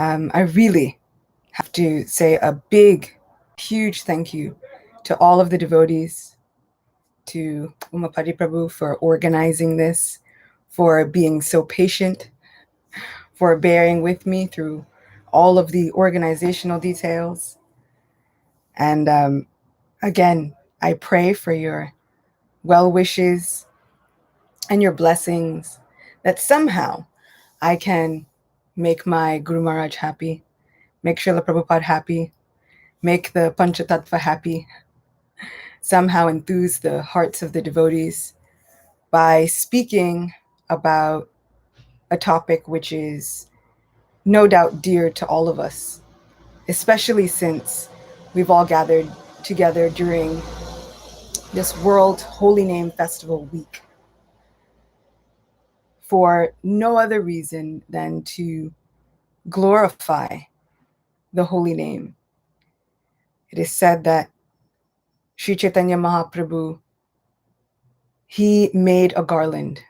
I really have to say a big, huge thank you to all of the devotees, to Umapati Prabhu for organizing this, for being so patient, for bearing with me through all of the organizational details. And again, I pray for your well wishes and your blessings, that somehow I can make my Guru Maharaj happy, make Srila Prabhupada happy, make the Panca Tattva happy, somehow enthuse the hearts of the devotees by speaking about a topic which is no doubt dear to all of us, especially since we've all gathered together during this World Holy Name Festival week for no other reason than to glorify the holy name. It is said that Sri Chaitanya Mahaprabhu, he made a garland.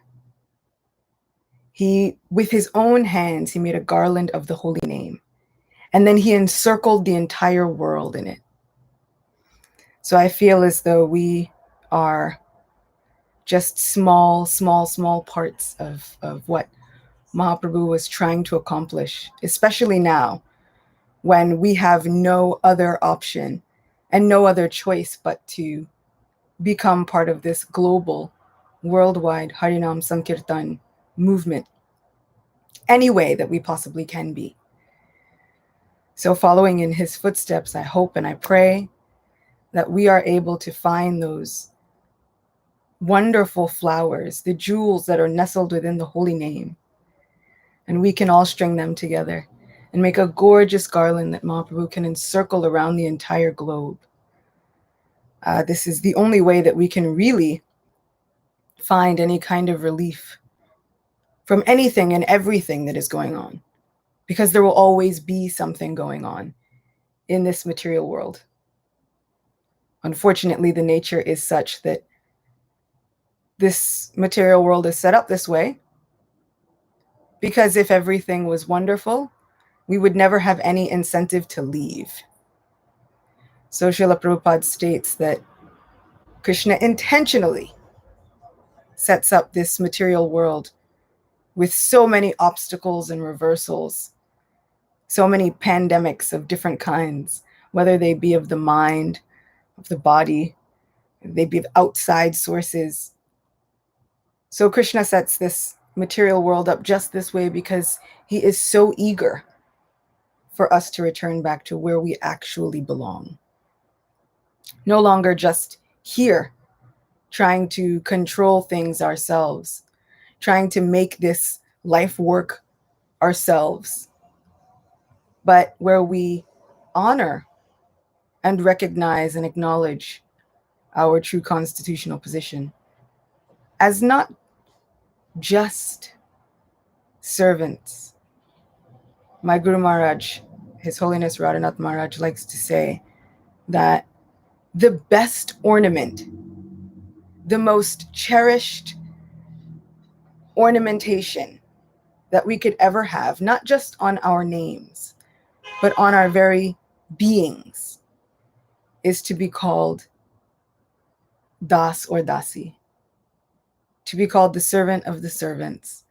With his own hands, he made a garland of the holy name. And then he encircled the entire world in it. So I feel as though we are just small parts of what Mahaprabhu was trying to accomplish, especially now when we have no other option and no other choice but to become part of this global, worldwide Harinam Sankirtan movement any way that we possibly can be. So following in his footsteps, I hope and I pray that we are able to find those wonderful flowers, the jewels that are nestled within the holy name, and we can all string them together and make a gorgeous garland that Mahaprabhu can encircle around the entire globe. This is the only way that we can really find any kind of relief from anything and everything that is going on, because there will always be something going on in this material world. Unfortunately, the nature is such that this material world is set up this way because if everything was wonderful, we would never have any incentive to leave. So Srila Prabhupada states that Krishna intentionally sets up this material world with so many obstacles and reversals, so many pandemics of different kinds, whether they be of the mind, of the body, they be of outside sources. So Krishna sets this material world up just this way because he is so eager for us to return back to where we actually belong. No longer just here, trying to control things ourselves, trying to make this life work ourselves, but where we honor and recognize and acknowledge our true constitutional position as not just servants. My Guru Maharaj, His Holiness Radhanath Maharaj, likes to say that the best ornament, the most cherished ornamentation that we could ever have, not just on our names, but on our very beings, is to be called Das or Dasi, to be called the servant of the servants,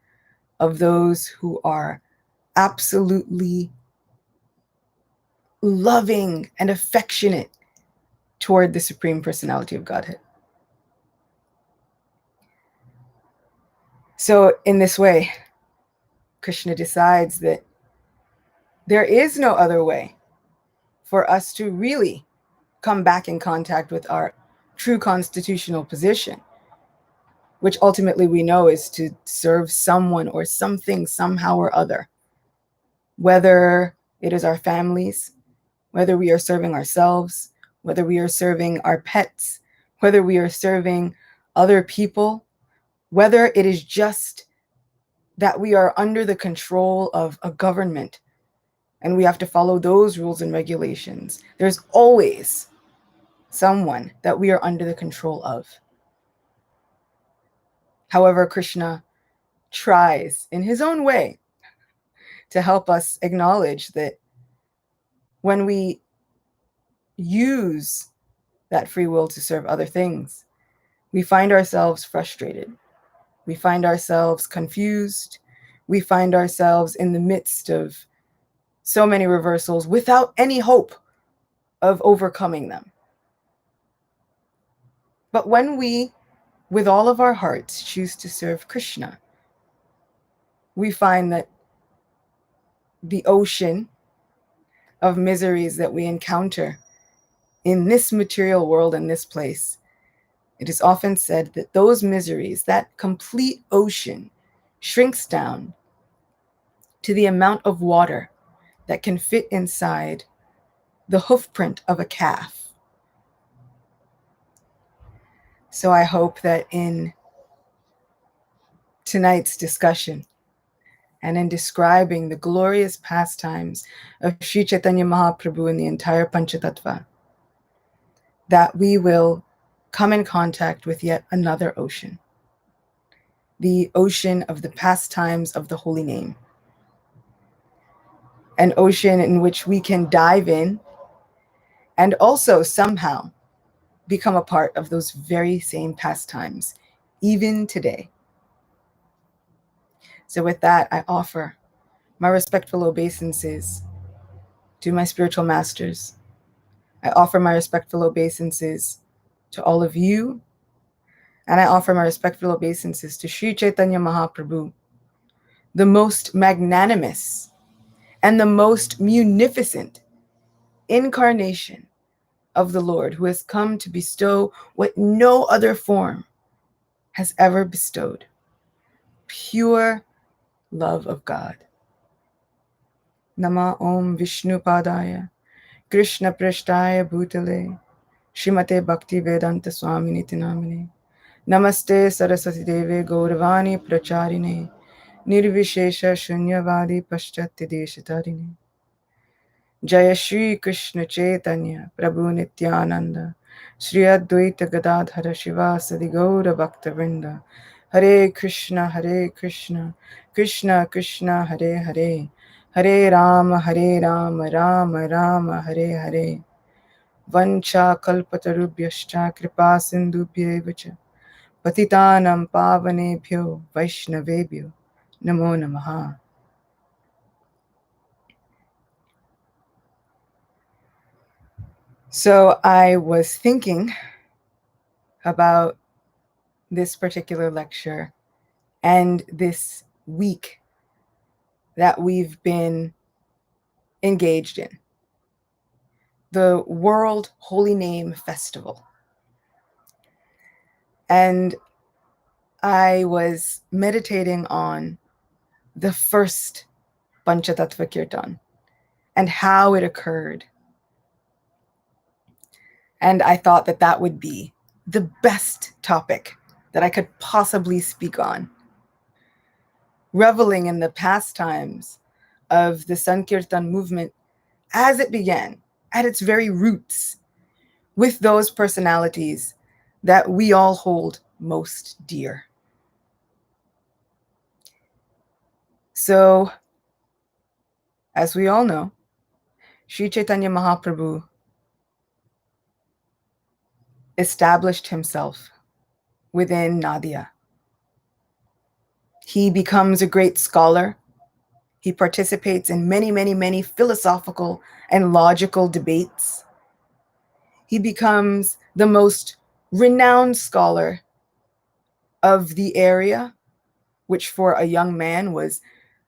of those who are absolutely loving and affectionate toward the Supreme Personality of Godhead. So in this way, Krishna decides that there is no other way for us to really come back in contact with our true constitutional position, which ultimately we know is to serve someone or something somehow or other, whether it is our families, whether we are serving ourselves, whether we are serving our pets, whether we are serving other people, whether it is just that we are under the control of a government and we have to follow those rules and regulations. There's always someone that we are under the control of. However, Krishna tries in his own way to help us acknowledge that when we use that free will to serve other things, we find ourselves frustrated. We find ourselves confused. We find ourselves in the midst of so many reversals without any hope of overcoming them. But when we, with all of our hearts, choose to serve Krishna, we find that the ocean of miseries that we encounter in this material world, in this place, it is often said that those miseries, that complete ocean, shrinks down to the amount of water that can fit inside the hoofprint of a calf. So I hope that in tonight's discussion and in describing the glorious pastimes of Sri Chaitanya Mahaprabhu and the entire Panca Tattva, that we will come in contact with yet another ocean, the ocean of the pastimes of the holy name, an ocean in which we can dive in and also somehow become a part of those very same pastimes, even today. So with that, I offer my respectful obeisances to my spiritual masters. I offer my respectful obeisances to all of you, and I offer my respectful obeisances to Sri Chaitanya Mahaprabhu, the most magnanimous and the most munificent incarnation of the Lord, who has come to bestow what no other form has ever bestowed: pure love of God. Nama Om Vishnu Padaya Krishna Prashtaya Bhutale Shrimate Bhakti Vedanta Swamini Tinamine Namaste Saraswati Deve Gauravani Pracharine Nirvishesha Shunyavadi Paschatya Deshatarine Jaya Shri Krishna Chaitanya Prabhu Nityananda Shri Advaita Gadadhara Shivasadi Gaura Bhakta Vrinda Hare Krishna Krishna Krishna Hare Hare Hare Rama Rama Rama Hare Hare Vancha kalpatarubhyascha kripa sindhubhyev cha patitanam pavanebhyo vaishnavebhyo namo namaha. So I was thinking about this particular lecture and this week that we've been engaged in, the World Holy Name Festival. And I was meditating on the first Panca Tattva Kirtan and how it occurred. And I thought that that would be the best topic that I could possibly speak on. Reveling in the pastimes of the Sankirtan movement as it began, at its very roots, with those personalities that we all hold most dear. So, as we all know, Sri Chaitanya Mahaprabhu established himself within Nadia. He becomes a great scholar. He participates in many philosophical and logical debates. He becomes the most renowned scholar of the area, which for a young man was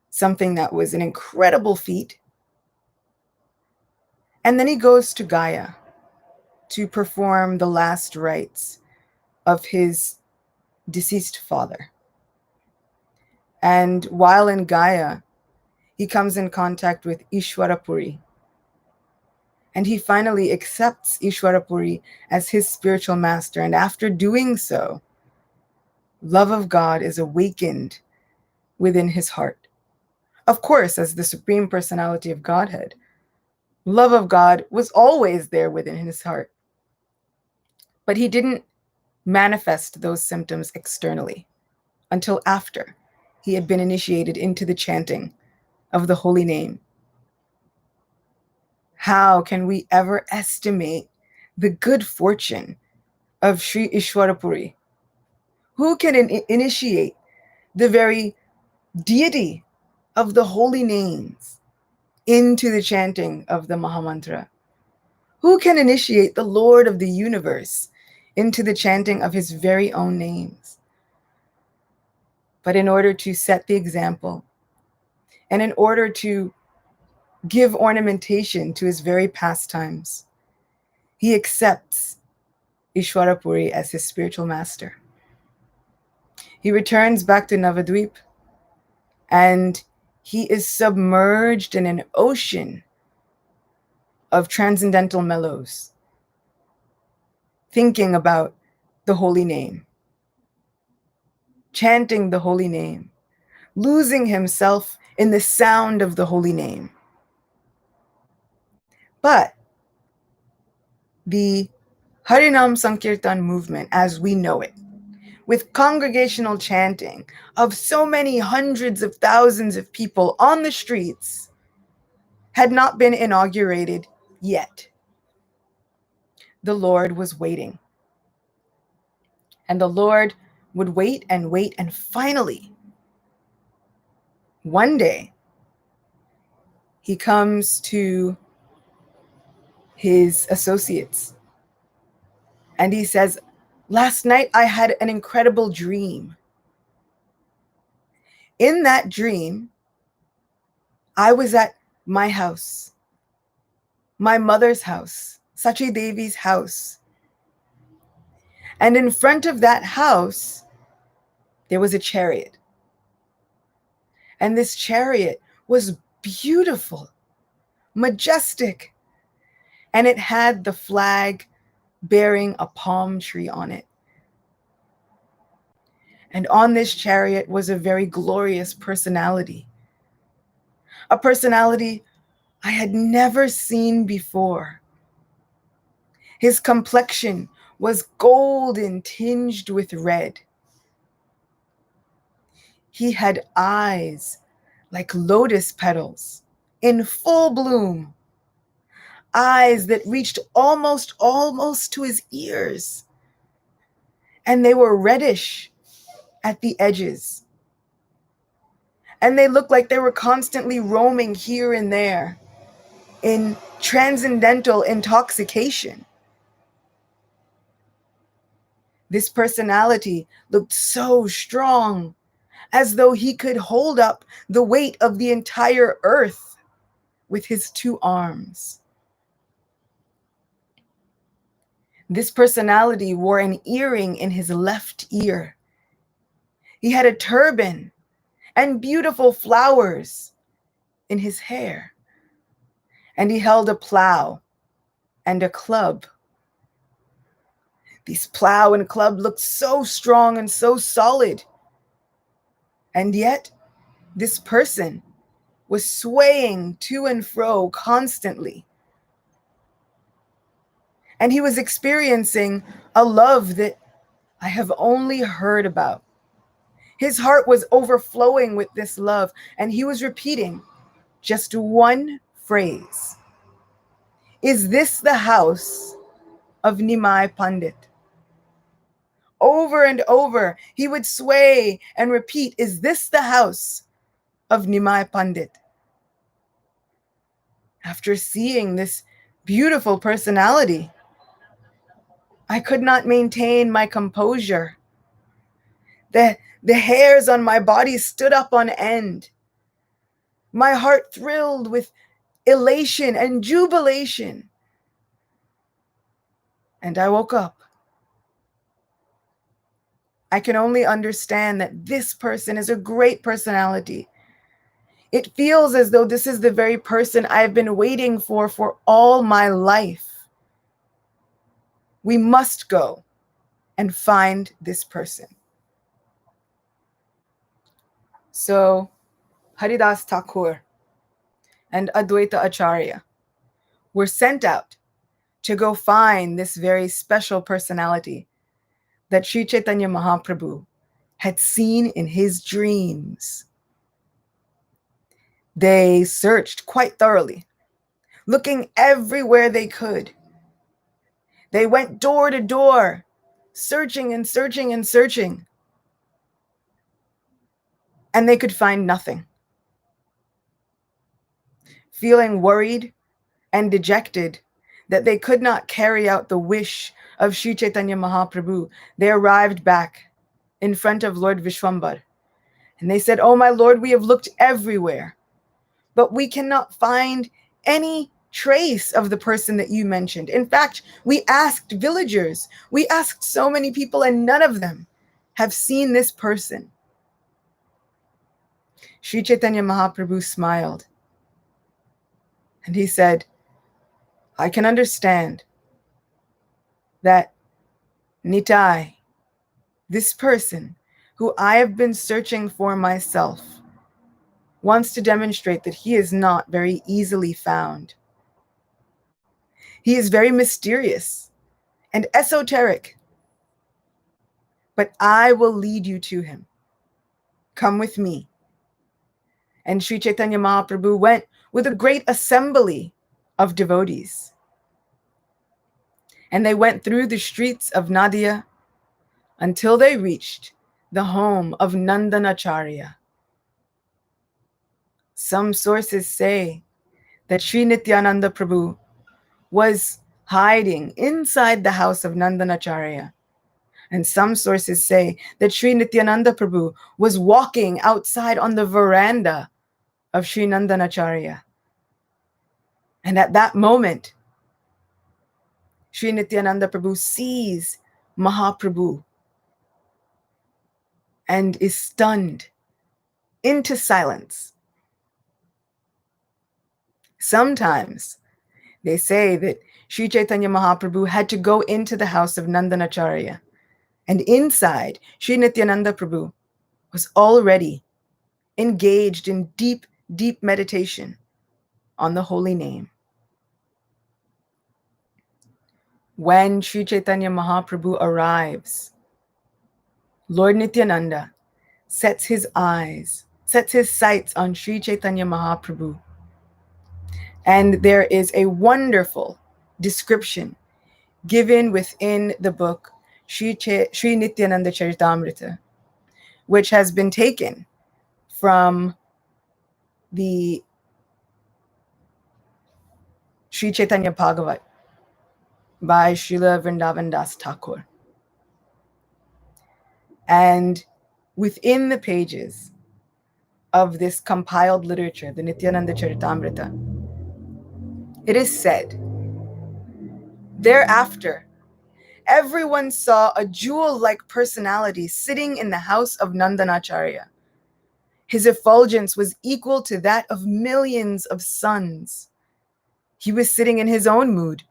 something that was an incredible feat. And then he goes to Gaya to perform the last rites of his deceased father. And while in Gaya, he comes in contact with Ishwarapuri. And he finally accepts Ishwarapuri as his spiritual master. And after doing so, love of God is awakened within his heart. Of course, as the Supreme Personality of Godhead, love of God was always there within his heart. But he didn't manifest those symptoms externally until after he had been initiated into the chanting of the holy name. How can we ever estimate the good fortune of Sri Ishwarapuri? Who can initiate the very deity of the holy names into the chanting of the Mahamantra? Who can initiate the Lord of the universe into the chanting of his very own names? But in order to set the example, and in order to give ornamentation to his very pastimes, he accepts Ishwarapuri as his spiritual master. He returns back to Navadvip, and he is submerged in an ocean of transcendental mellows, thinking about the holy name, chanting the holy name, losing himself in the sound of the holy name. But the Harinam Sankirtan movement, as we know it, with congregational chanting of so many hundreds of thousands of people on the streets, had not been inaugurated yet. The Lord was waiting. And the Lord would wait, and finally, one day, he comes to his associates and he says, "Last night I had an incredible dream. In that dream, I was at my house, my mother's house, Sachi Devi's house. And in front of that house, there was a chariot. And this chariot was beautiful, majestic, and it had the flag bearing a palm tree on it. And on this chariot was a very glorious personality, a personality I had never seen before. His complexion was golden tinged with red. He had eyes like lotus petals in full bloom, eyes that reached almost to his ears, and they were reddish at the edges. And they looked like they were constantly roaming here and there in transcendental intoxication. This personality looked so strong, as though he could hold up the weight of the entire earth with his two arms. This personality wore an earring in his left ear. He had a turban and beautiful flowers in his hair. And he held a plow and a club. This plow and club looked so strong and so solid. And yet, this person was swaying to and fro constantly. And he was experiencing a love that I have only heard about. His heart was overflowing with this love, and he was repeating just one phrase. Is this the house of Nimai Pandit? Over and over, he would sway and repeat, is this the house of Nimai Pandit? After seeing this beautiful personality, I could not maintain my composure. The hairs on my body stood up on end. My heart thrilled with elation and jubilation. And I woke up. I can only understand that this person is a great personality. It feels as though this is the very person I've been waiting for all my life. We must go and find this person. So Haridas Thakur and Advaita Acharya were sent out to go find this very special personality that Sri Chaitanya Mahaprabhu had seen in his dreams. They searched quite thoroughly, looking everywhere they could. They went door to door, searching and searching and searching. And they could find nothing. Feeling worried and dejected that they could not carry out the wish of Sri Chaitanya Mahaprabhu, they arrived back in front of Lord Vishwambar. And they said, "Oh, my Lord, we have looked everywhere, but we cannot find any trace of the person that you mentioned. In fact, we asked villagers, we asked so many people, and none of them have seen this person." Sri Chaitanya Mahaprabhu smiled. And he said, "I can understand that Nitai, this person who I have been searching for myself, wants to demonstrate that he is not very easily found. He is very mysterious and esoteric, but I will lead you to him. Come with me." And Sri Chaitanya Mahaprabhu went with a great assembly of devotees. And they went through the streets of Nadia until they reached the home of Nandanacharya. Some sources say that Sri Nityananda Prabhu was hiding inside the house of Nandanacharya. And some sources say that Sri Nityananda Prabhu was walking outside on the veranda of Sri Nandanacharya. And at that moment, Sri Nityananda Prabhu sees Mahaprabhu and is stunned into silence. Sometimes they say that Sri Chaitanya Mahaprabhu had to go into the house of Nandanacharya. And inside, Sri Nityananda Prabhu was already engaged in deep, deep meditation on the holy name. When Sri Chaitanya Mahaprabhu arrives, Lord Nityananda sets his sights on Sri Chaitanya Mahaprabhu. And there is a wonderful description given within the book Sri Nityananda Charitamrita, which has been taken from the Sri Chaitanya Bhagavat by Srila Vrindavan Das Thakur. And within the pages of this compiled literature, the Nityananda Charitamrita, it is said, thereafter, everyone saw a jewel-like personality sitting in the house of Nandanacharya. His effulgence was equal to that of millions of suns. He was sitting in his own mood,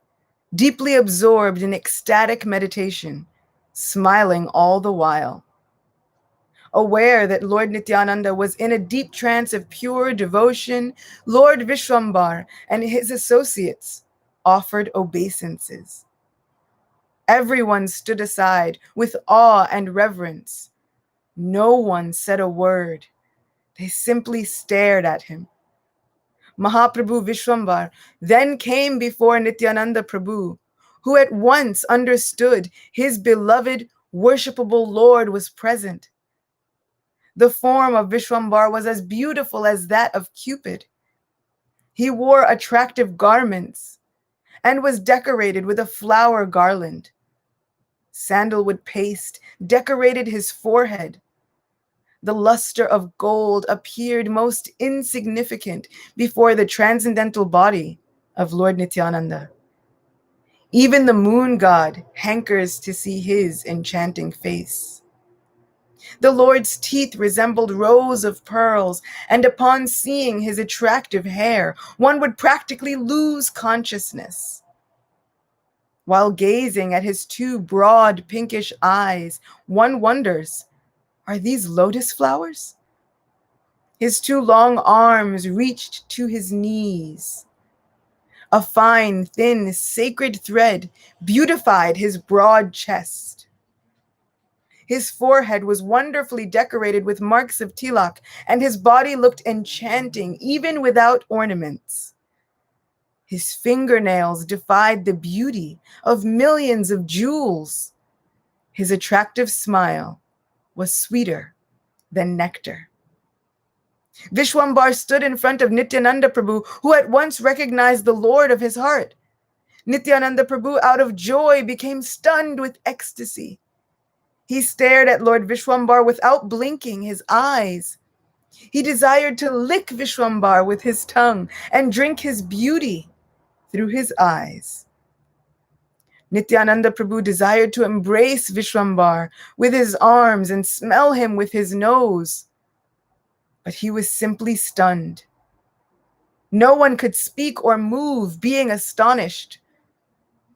deeply absorbed in ecstatic meditation, smiling all the while. Aware that Lord Nityananda was in a deep trance of pure devotion, Lord Vishwambar and his associates offered obeisances. Everyone stood aside with awe and reverence. No one said a word. They simply stared at him. Mahaprabhu Vishwambar then came before Nityananda Prabhu, who at once understood his beloved, worshipable Lord was present. The form of Vishwambar was as beautiful as that of Cupid. He wore attractive garments and was decorated with a flower garland. Sandalwood paste decorated his forehead. The luster of gold appeared most insignificant before the transcendental body of Lord Nityananda. Even the moon god hankers to see his enchanting face. The Lord's teeth resembled rows of pearls, and upon seeing his attractive hair, one would practically lose consciousness. While gazing at his two broad pinkish eyes, one wonders, are these lotus flowers? His two long arms reached to his knees. A fine, thin, sacred thread beautified his broad chest. His forehead was wonderfully decorated with marks of tilak, and his body looked enchanting, even without ornaments. His fingernails defied the beauty of millions of jewels. His attractive smile was sweeter than nectar. Vishwambar stood in front of Nityananda Prabhu, who at once recognized the Lord of his heart. Nityananda Prabhu, out of joy, became stunned with ecstasy. He stared at Lord Vishwambar without blinking his eyes. He desired to lick Vishwambar with his tongue and drink his beauty through his eyes. Nityananda Prabhu desired to embrace Vishwambar with his arms and smell him with his nose. But he was simply stunned. No one could speak or move, being astonished.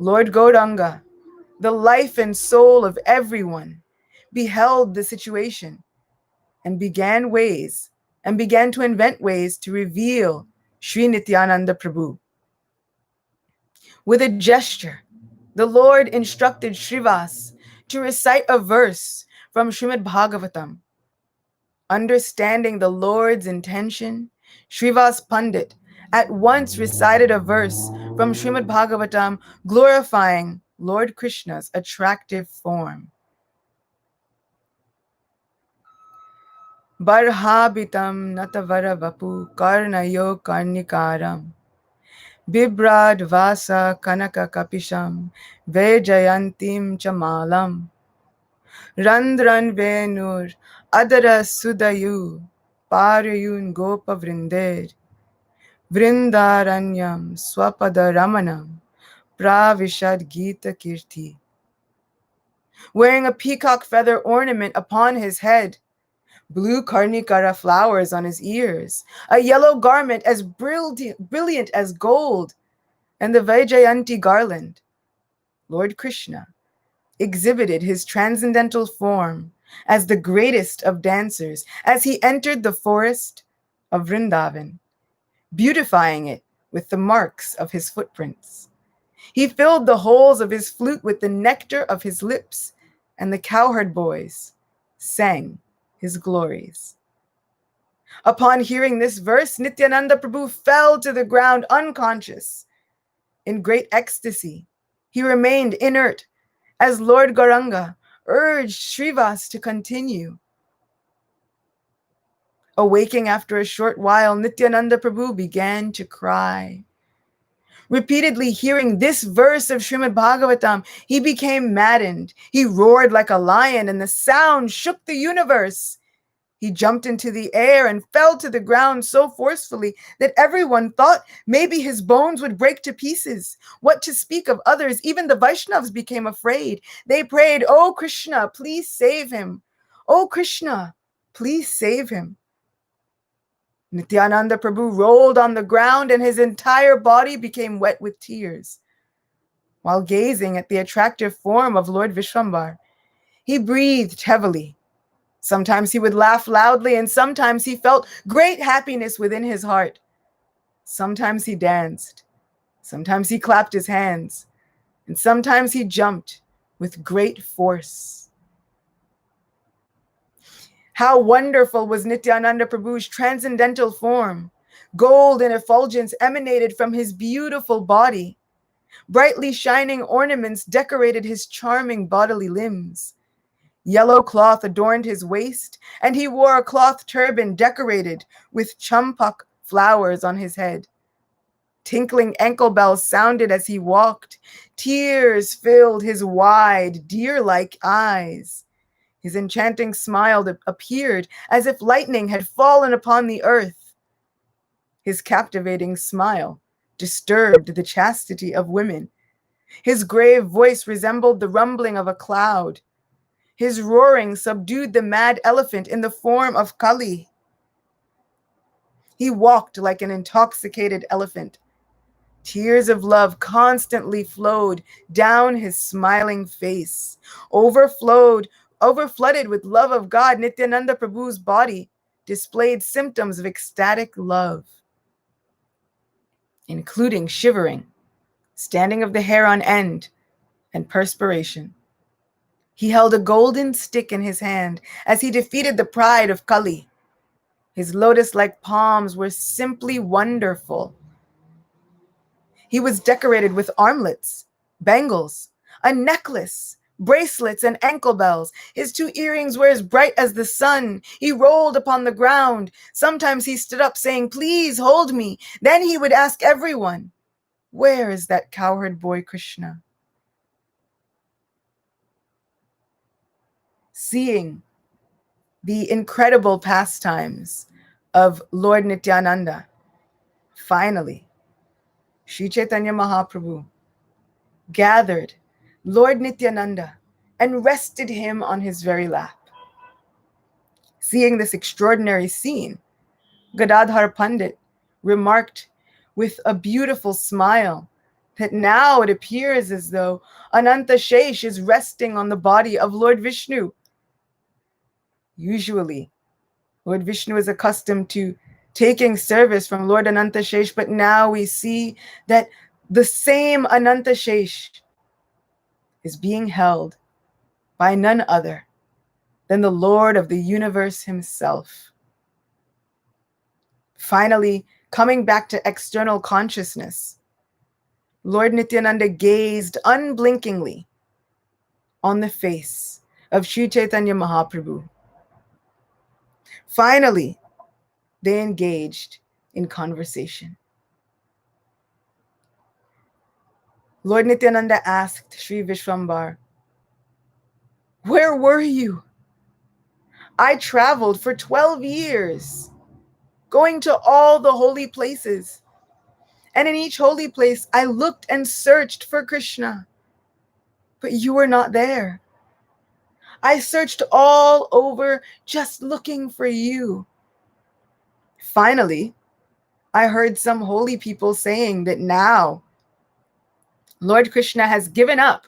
Lord Gauranga, the life and soul of everyone, beheld the situation and began to invent ways to reveal Sri Nityananda Prabhu. With a gesture, the Lord instructed Srivas to recite a verse from Srimad Bhagavatam. Understanding the Lord's intention, Srivas Pandit at once recited a verse from Srimad Bhagavatam glorifying Lord Krishna's attractive form. Barhabitam natavara vapu karnayo karnikaram bibrad vasa kanaka kapisham vejayantim chamalam randran venur adara sudayu parayun gopa vrindir vrindaranyam swapada ramanam pravishad gita kirti. Wearing a peacock feather ornament upon his head, blue karnikara flowers on his ears, a yellow garment as brilliant as gold, and the Vaijayanti garland, Lord Krishna exhibited his transcendental form as the greatest of dancers as he entered the forest of Vrindavan, beautifying it with the marks of his footprints. He filled the holes of his flute with the nectar of his lips, and the cowherd boys sang his glories. Upon hearing this verse, Nityananda Prabhu fell to the ground unconscious. In great ecstasy, he remained inert as Lord Gauranga urged Srivas to continue. Awaking after a short while, Nityananda Prabhu began to cry. Repeatedly hearing this verse of Srimad Bhagavatam, he became maddened. He roared like a lion, and the sound shook the universe. He jumped into the air and fell to the ground so forcefully that everyone thought maybe his bones would break to pieces. What to speak of others? Even the Vaishnavas became afraid. They prayed, "Oh Krishna, please save him. Oh Krishna, please save him." Nityananda Prabhu rolled on the ground and his entire body became wet with tears. While gazing at the attractive form of Lord Vishwambar, he breathed heavily. Sometimes he would laugh loudly, and sometimes he felt great happiness within his heart. Sometimes he danced. Sometimes he clapped his hands. And sometimes he jumped with great force. How wonderful was Nityananda Prabhu's transcendental form. Gold and effulgence emanated from his beautiful body. Brightly shining ornaments decorated his charming bodily limbs. Yellow cloth adorned his waist, and he wore a cloth turban decorated with champak flowers on his head. Tinkling ankle bells sounded as he walked. Tears filled his wide, deer-like eyes. His enchanting smile appeared as if lightning had fallen upon the earth. His captivating smile disturbed the chastity of women. His grave voice resembled the rumbling of a cloud. His roaring subdued the mad elephant in the form of Kali. He walked like an intoxicated elephant. Tears of love constantly flowed down his smiling face. Overflooded with love of God, Nityananda Prabhu's body displayed symptoms of ecstatic love, including shivering, standing of the hair on end, and perspiration. He held a golden stick in his hand as he defeated the pride of Kali. His lotus-like palms were simply wonderful. He was decorated with armlets, bangles, a necklace, bracelets, and ankle bells. His 2 earrings were as bright as the sun. He rolled upon the ground. Sometimes he stood up saying, "Please hold me." Then he would ask everyone, "Where is that cowherd boy Krishna?" Seeing the incredible pastimes of Lord Nityananda, finally, Sri Chaitanya Mahaprabhu gathered Lord Nityananda and rested him on his very lap. Seeing this extraordinary scene, Gadadhar Pandit remarked with a beautiful smile that now it appears as though Ananta Shesh is resting on the body of Lord Vishnu. Usually, Lord Vishnu is accustomed to taking service from Lord Ananta Shesh, but now we see that the same Ananta Shesh is being held by none other than the Lord of the universe himself. Finally, coming back to external consciousness, Lord Nityananda gazed unblinkingly on the face of Sri Chaitanya Mahaprabhu. Finally, they engaged in conversation. Lord Nityananda asked Sri Vishwambar, "Where were you? I traveled for 12 years, going to all the holy places. And in each holy place, I looked and searched for Krishna, but you were not there. I searched all over just looking for you." Finally, I heard some holy people saying that now Lord Krishna has given up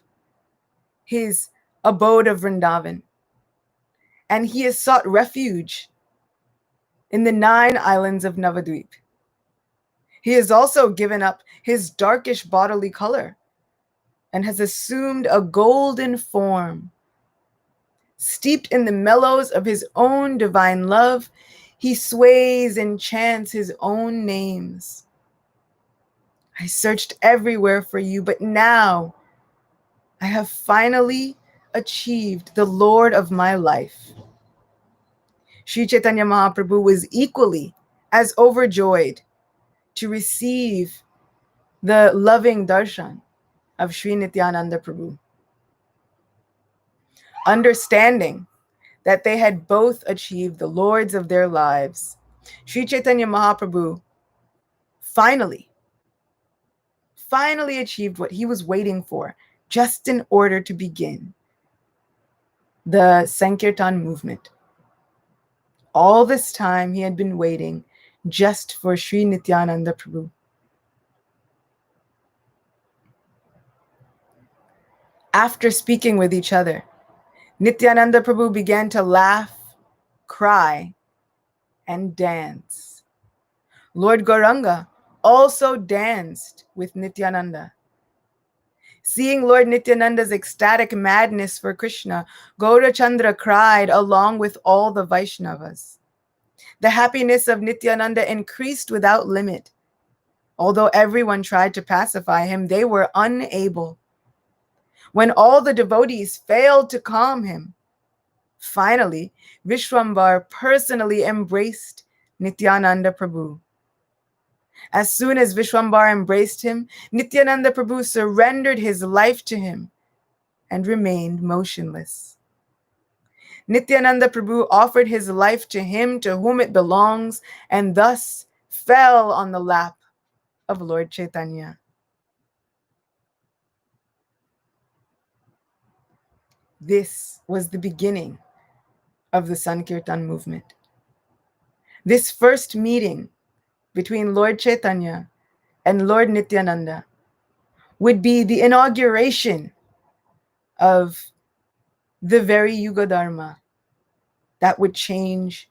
his abode of Vrindavan and he has sought refuge in the 9 islands of Navadvip. He has also given up his darkish bodily color and has assumed a golden form. Steeped in the mellows of his own divine love, he sways and chants his own names. I searched everywhere for you, but now I have finally achieved the Lord of my life. Sri Chaitanya Mahaprabhu was equally as overjoyed to receive the loving darshan of Sri Nityananda Prabhu. Understanding that they had both achieved the lords of their lives, Sri Chaitanya Mahaprabhu finally achieved what he was waiting for just in order to begin the Sankirtan movement. All this time he had been waiting just for Sri Nityananda Prabhu. After speaking with each other, Nityananda Prabhu began to laugh, cry, and dance. Lord Gauranga also danced with Nityananda. Seeing Lord Nityananda's ecstatic madness for Krishna, Gaurachandra cried along with all the Vaishnavas. The happiness of Nityananda increased without limit. Although everyone tried to pacify him, they were unable. When all the devotees failed to calm him, finally, Vishwambar personally embraced Nityananda Prabhu. As soon as Vishwambar embraced him, Nityananda Prabhu surrendered his life to him and remained motionless. Nityananda Prabhu offered his life to him to whom it belongs and thus fell on the lap of Lord Chaitanya. This was the beginning of the Sankirtan movement. This first meeting between Lord Chaitanya and Lord Nityananda would be the inauguration of the very Yuga Dharma that would change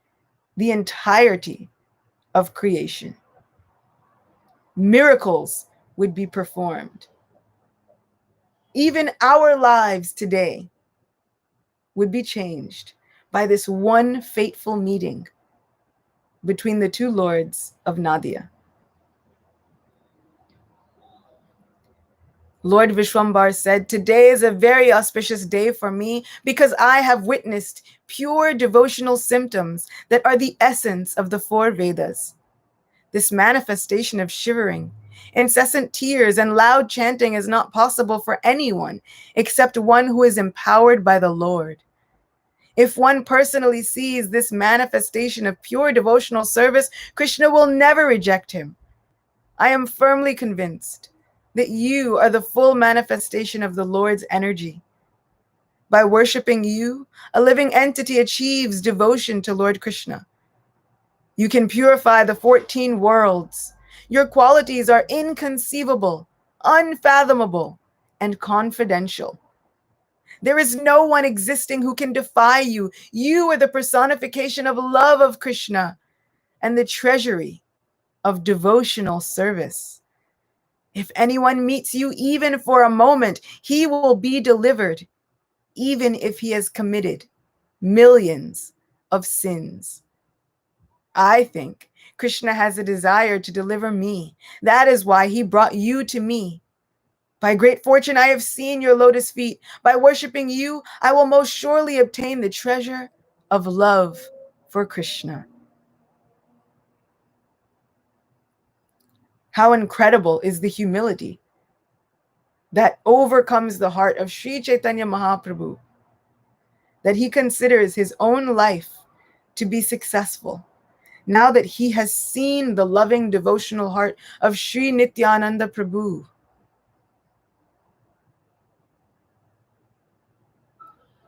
the entirety of creation. Miracles would be performed. Even our lives today would be changed by this one fateful meeting between the two lords of Nadia. Lord Vishwambar said, "Today is a very auspicious day for me because I have witnessed pure devotional symptoms that are the essence of the four Vedas. This manifestation of shivering, incessant tears, and loud chanting is not possible for anyone except one who is empowered by the Lord. If one personally sees this manifestation of pure devotional service, Krishna will never reject him. I am firmly convinced that you are the full manifestation of the Lord's energy. By worshiping you, a living entity achieves devotion to Lord Krishna. You can purify the 14 worlds. Your qualities are inconceivable, unfathomable, and confidential. There is no one existing who can defy you. You are the personification of love of Krishna and the treasury of devotional service. If anyone meets you even for a moment, he will be delivered, even if he has committed millions of sins. I think Krishna has a desire to deliver me. That is why he brought you to me. By great fortune, I have seen your lotus feet. By worshiping you, I will most surely obtain the treasure of love for Krishna." How incredible is the humility that overcomes the heart of Sri Chaitanya Mahaprabhu, that he considers his own life to be successful now that he has seen the loving devotional heart of Sri Nityananda Prabhu.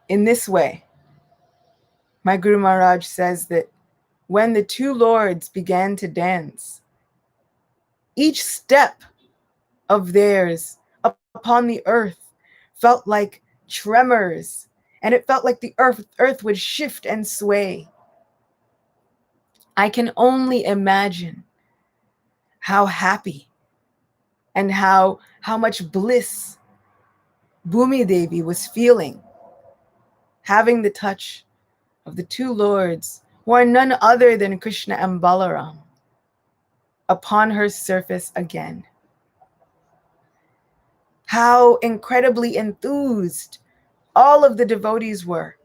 In this way, my Guru Maharaj says that when the two lords began to dance, each step of theirs upon the earth felt like tremors, and it felt like the earth would shift and sway. I can only imagine how happy and how much bliss Bhumi Devi was feeling, having the touch of the two lords, who are none other than Krishna and Balaram, upon her surface again. How incredibly enthused all of the devotees were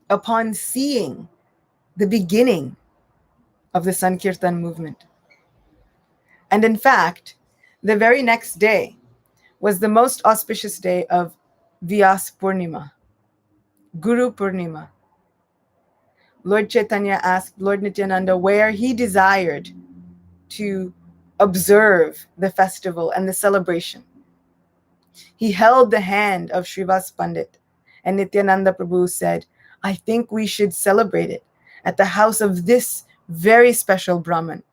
upon seeing the beginning of the Sankirtan movement. And in fact, the very next day was the most auspicious day of Vyas Purnima, Guru Purnima. Lord Chaitanya asked Lord Nityananda where he desired to observe the festival and the celebration. He held the hand of Srivas Pandit, and Nityananda Prabhu said, "I think we should celebrate it at the house of this very special Brahmin."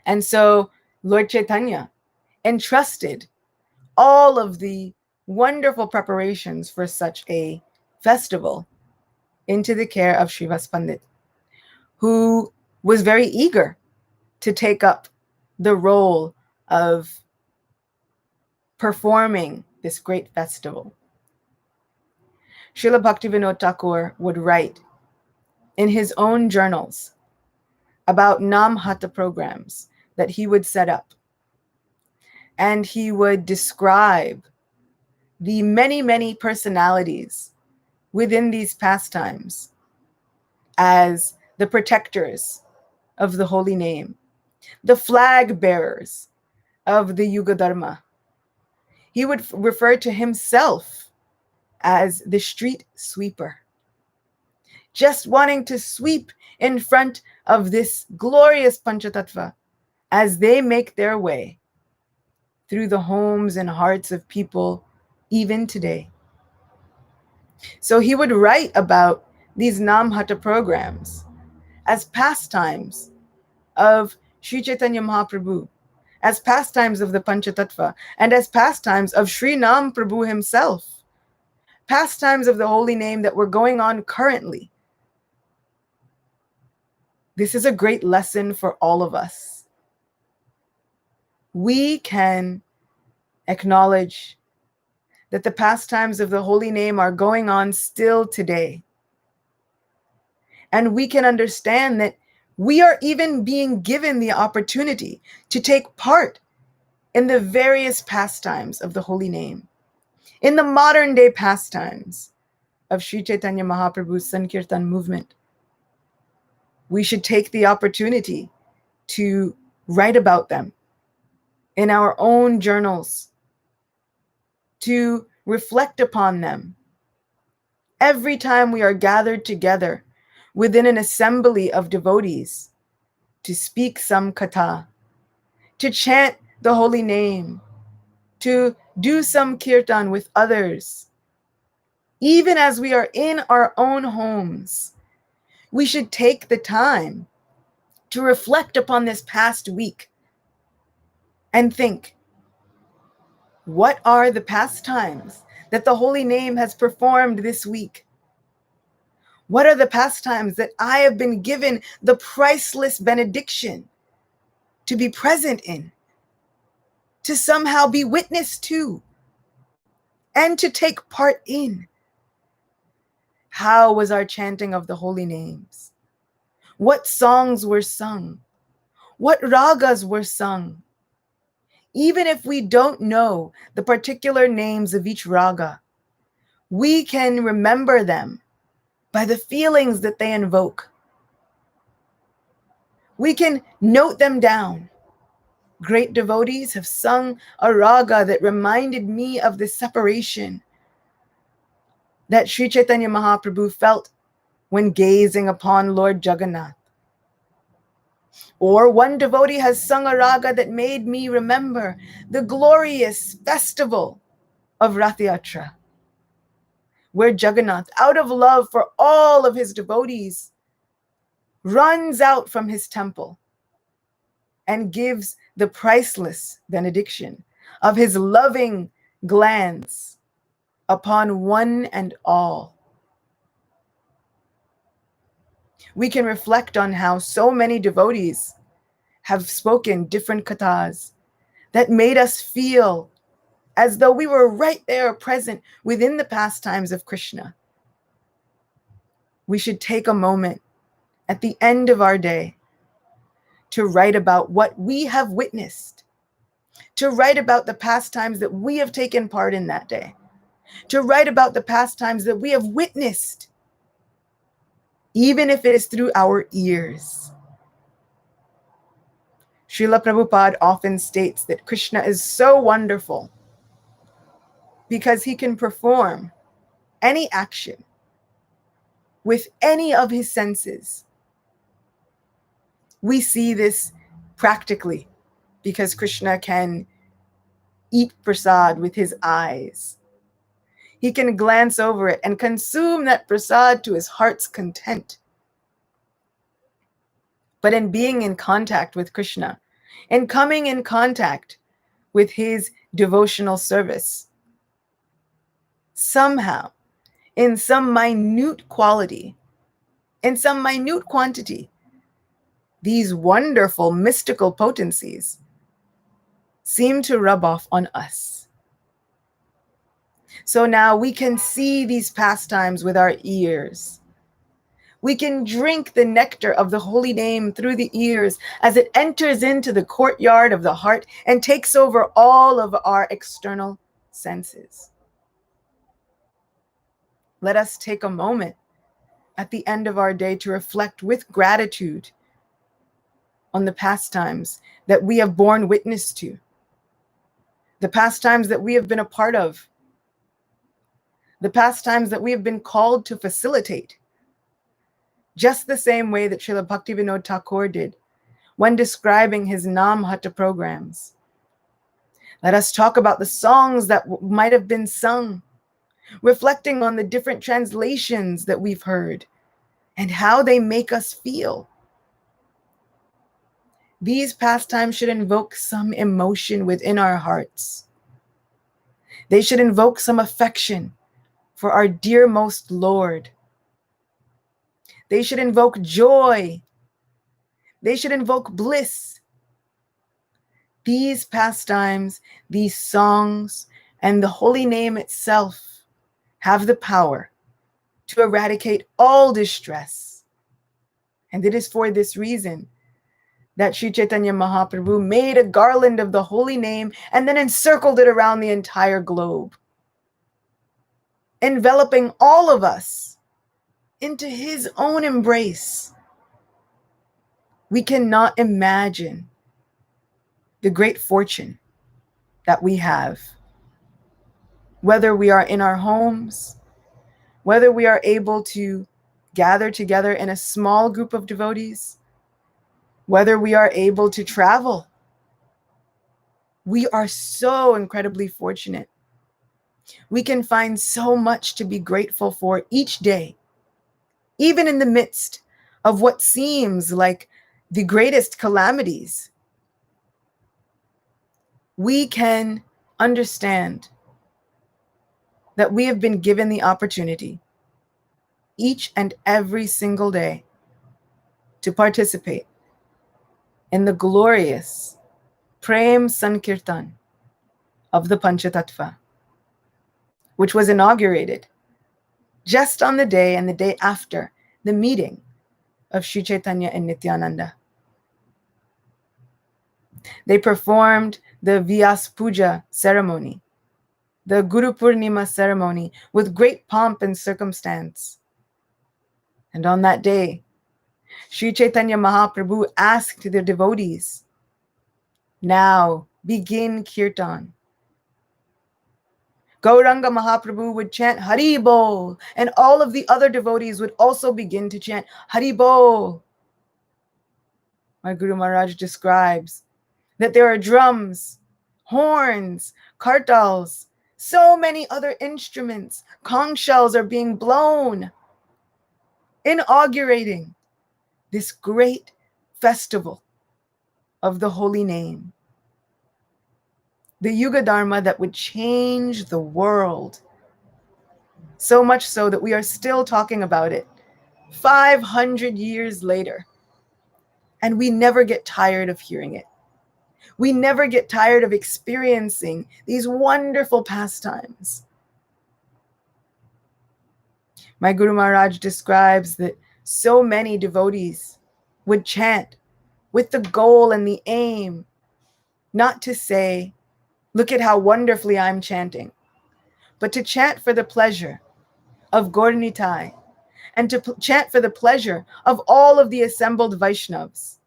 And so Lord Chaitanya entrusted all of the wonderful preparations for such a festival into the care of Srivas Pandit, who was very eager to take up the role of performing this great festival. Srila Bhaktivinoda Thakur would write in his own journals about Nam Hatha programs that he would set up. And he would describe the many, many personalities within these pastimes as the protectors of the holy name, the flag bearers of the Yuga Dharma. He would refer to himself as the street sweeper, just wanting to sweep in front of this glorious Panchatattva as they make their way through the homes and hearts of people even today. So he would write about these Nam Hatha programs as pastimes of Sri Chaitanya Mahaprabhu, as pastimes of the Panchatattva, and as pastimes of Sri Nam Prabhu himself, pastimes of the holy name that were going on currently. This is a great lesson for all of us. We can acknowledge that the pastimes of the holy name are going on still today. And we can understand that we are even being given the opportunity to take part in the various pastimes of the holy name, in the modern day pastimes of Sri Chaitanya Mahaprabhu's Sankirtan movement. We should take the opportunity to write about them in our own journals, to reflect upon them every time we are gathered together within an assembly of devotees to speak some katha, to chant the holy name, to do some kirtan with others. Even as we are in our own homes, we should take the time to reflect upon this past week and think, what are the pastimes that the holy name has performed this week? What are the pastimes that I have been given the priceless benediction to be present in, to somehow be witness to, and to take part in? How was our chanting of the holy names? What songs were sung? What ragas were sung? Even if we don't know the particular names of each raga, we can remember them by the feelings that they invoke. We can note them down. Great devotees have sung a raga that reminded me of the separation that Sri Chaitanya Mahaprabhu felt when gazing upon Lord Jagannath. Or one devotee has sung a raga that made me remember the glorious festival of Rath Yatra, where Jagannath, out of love for all of his devotees, runs out from his temple and gives the priceless benediction of his loving glance upon one and all. We can reflect on how so many devotees have spoken different kathas that made us feel as though we were right there present within the pastimes of Krishna. We should take a moment at the end of our day to write about what we have witnessed, to write about the pastimes that we have taken part in that day, to write about the pastimes that we have witnessed, even if it is through our ears. Srila Prabhupada often states that Krishna is so wonderful because he can perform any action with any of his senses. We see this practically because Krishna can eat prasad with his eyes. He can glance over it and consume that prasad to his heart's content. But in being in contact with Krishna and coming in contact with his devotional service, somehow, in some minute quality, in some minute quantity, these wonderful mystical potencies seem to rub off on us. So now we can see these pastimes with our ears. We can drink the nectar of the holy name through the ears as it enters into the courtyard of the heart and takes over all of our external senses. Let us take a moment at the end of our day to reflect with gratitude on the pastimes that we have borne witness to, the pastimes that we have been a part of, the pastimes that we have been called to facilitate, just the same way that Srila Bhaktivinoda Thakur did when describing his Nam Hata programs. Let us talk about the songs that might have been sung, reflecting on the different translations that we've heard and how they make us feel. These pastimes should invoke some emotion within our hearts. They should invoke some affection for our dearmost Lord. They should invoke joy. They should invoke bliss. These pastimes, these songs, and the holy name itself have the power to eradicate all distress. And it is for this reason that Sri Chaitanya Mahaprabhu made a garland of the holy name and then encircled it around the entire globe, enveloping all of us into his own embrace. We cannot imagine the great fortune that we have, whether we are in our homes, whether we are able to gather together in a small group of devotees, whether we are able to travel. We are so incredibly fortunate. We can find so much to be grateful for each day, even in the midst of what seems like the greatest calamities. We can understand that we have been given the opportunity each and every single day to participate in the glorious Prem Sankirtan of the Panca Tattva, which was inaugurated just on the day and the day after the meeting of Sri Chaitanya and Nityananda. They performed the Vyas Puja ceremony, the Guru Purnima ceremony, with great pomp and circumstance. And on that day, Sri Chaitanya Mahaprabhu asked the devotees, "Now begin Kirtan." Gauranga Mahaprabhu would chant Hari Bol, and all of the other devotees would also begin to chant Hari Bol. My Guru Maharaj describes that there are drums, horns, kartals, so many other instruments. Conch shells are being blown, inaugurating this great festival of the holy name. The Yuga Dharma that would change the world. So much so that we are still talking about it 500 years later. And we never get tired of hearing it. We never get tired of experiencing these wonderful pastimes. My Guru Maharaj describes that so many devotees would chant with the goal and the aim not to say, "Look at how wonderfully I'm chanting," but to chant for the pleasure of Gaur Nitai and to chant for the pleasure of all of the assembled Vaishnavas.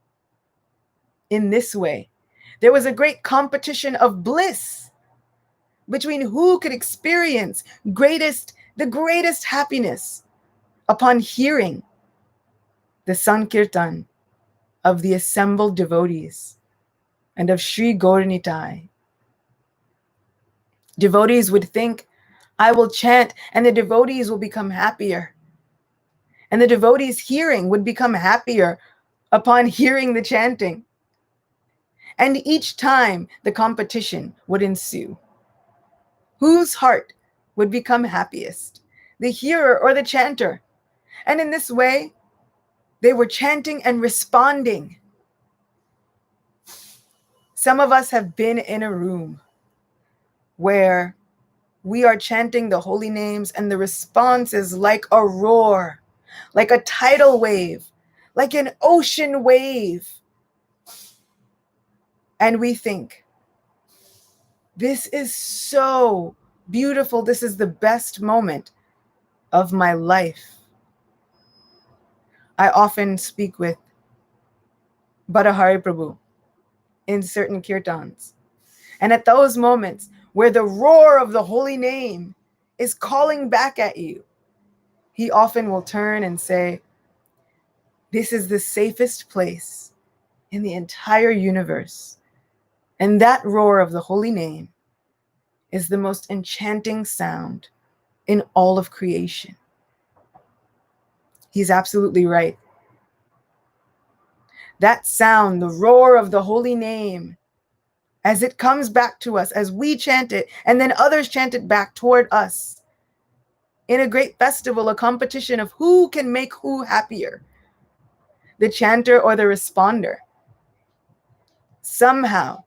In this way, there was a great competition of bliss between who could experience the greatest happiness upon hearing the Sankirtan of the assembled devotees and of Sri Gaur Nitai. Devotees would think, "I will chant and the devotees will become happier." And the devotees hearing would become happier upon hearing the chanting. And each time the competition would ensue. Whose heart would become happiest, the hearer or the chanter? And in this way, they were chanting and responding. Some of us have been in a room where we are chanting the holy names and the response is like a roar, like a tidal wave, like an ocean wave. And we think, this is so beautiful. This is the best moment of my life. I often speak with Bharahari Prabhu in certain kirtans. And at those moments where the roar of the holy name is calling back at you, he often will turn and say, "This is the safest place in the entire universe. And that roar of the holy name is the most enchanting sound in all of creation." He's absolutely right. That sound, the roar of the holy name, as it comes back to us, as we chant it, and then others chant it back toward us, in a great festival, a competition of who can make who happier, the chanter or the responder. Somehow,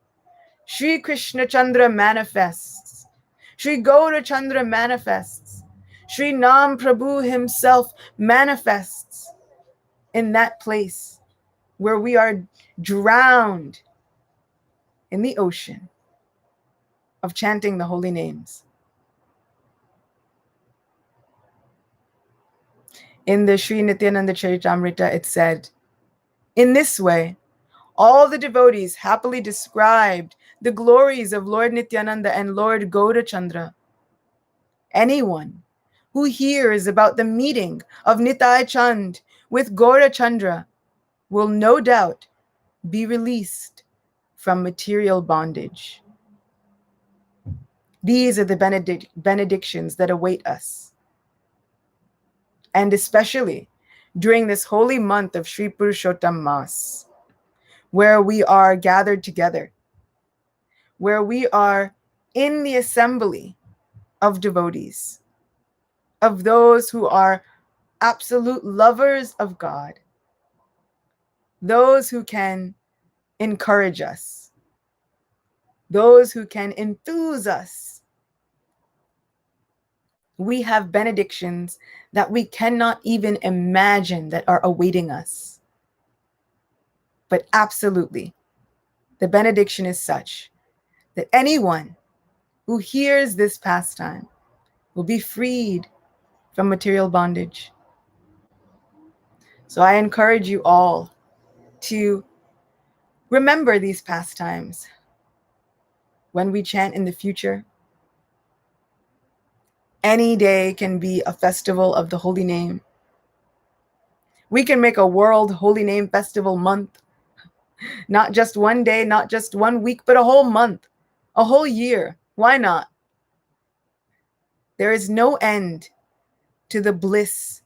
Sri Krishna Chandra manifests Sri Gaura Chandra manifests. Sri Nam Prabhu himself manifests in that place where we are drowned in the ocean of chanting the holy names. In the Sri Nityananda Charitamrita, it said, in this way, all the devotees happily described the glories of Lord Nityananda and Lord Gaurachandra. Anyone who hears about the meeting of Nitai Chand with Gaurachandra will no doubt be released from material bondage. These are the benedictions that await us. And especially during this holy month of Sri Purushottam Mas, where we are gathered together, where we are in the assembly of devotees, of those who are absolute lovers of God, those who can encourage us, those who can enthuse us. We have benedictions that we cannot even imagine that are awaiting us. But absolutely, the benediction is such that anyone who hears this pastime will be freed from material bondage. So I encourage you all to remember these pastimes when we chant in the future. Any day can be a festival of the holy name. We can make a World Holy Name Festival month. Not just one day, not just 1 week, but a whole month, a whole year. Why not? There is no end to the bliss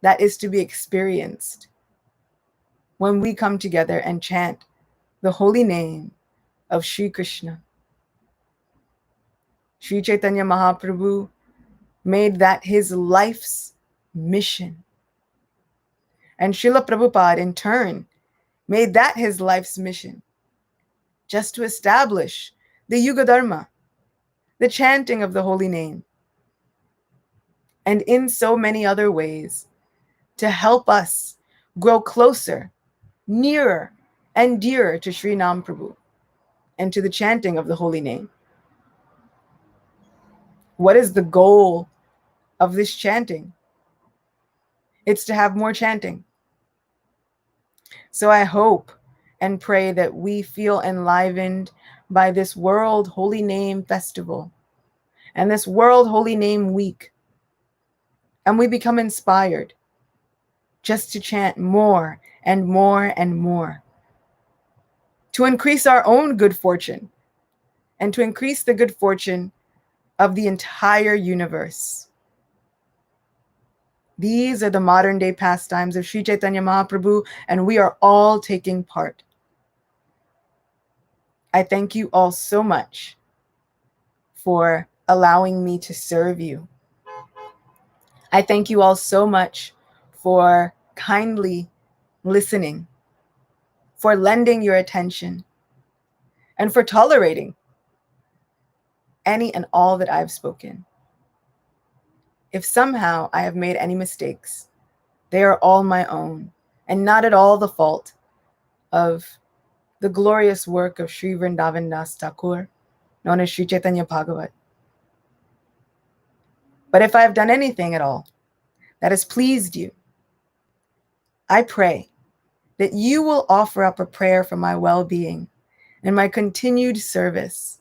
that is to be experienced when we come together and chant the holy name of Sri Krishna. Sri Chaitanya Mahaprabhu made that his life's mission. And Srila Prabhupada, in turn, made that his life's mission, just to establish the Yuga Dharma, the chanting of the holy name, and in so many other ways, to help us grow closer, nearer, and dearer to Sri Nam Prabhu and to the chanting of the holy name. What is the goal of this chanting? It's to have more chanting. So I hope and pray that we feel enlivened by this World Holy Name Festival and this World Holy Name Week. And we become inspired just to chant more and more and more, to increase our own good fortune and to increase the good fortune of the entire universe. These are the modern day pastimes of Sri Chaitanya Mahaprabhu, and we are all taking part. I thank you all so much for allowing me to serve you. I thank you all so much for kindly listening, for lending your attention, and for tolerating any and all that I've spoken. If somehow I have made any mistakes, they are all my own and not at all the fault of the glorious work of Sri Vrindavan Das Thakur, known as Sri Chaitanya Bhagavat. But if I have done anything at all that has pleased you, I pray that you will offer up a prayer for my well-being and my continued service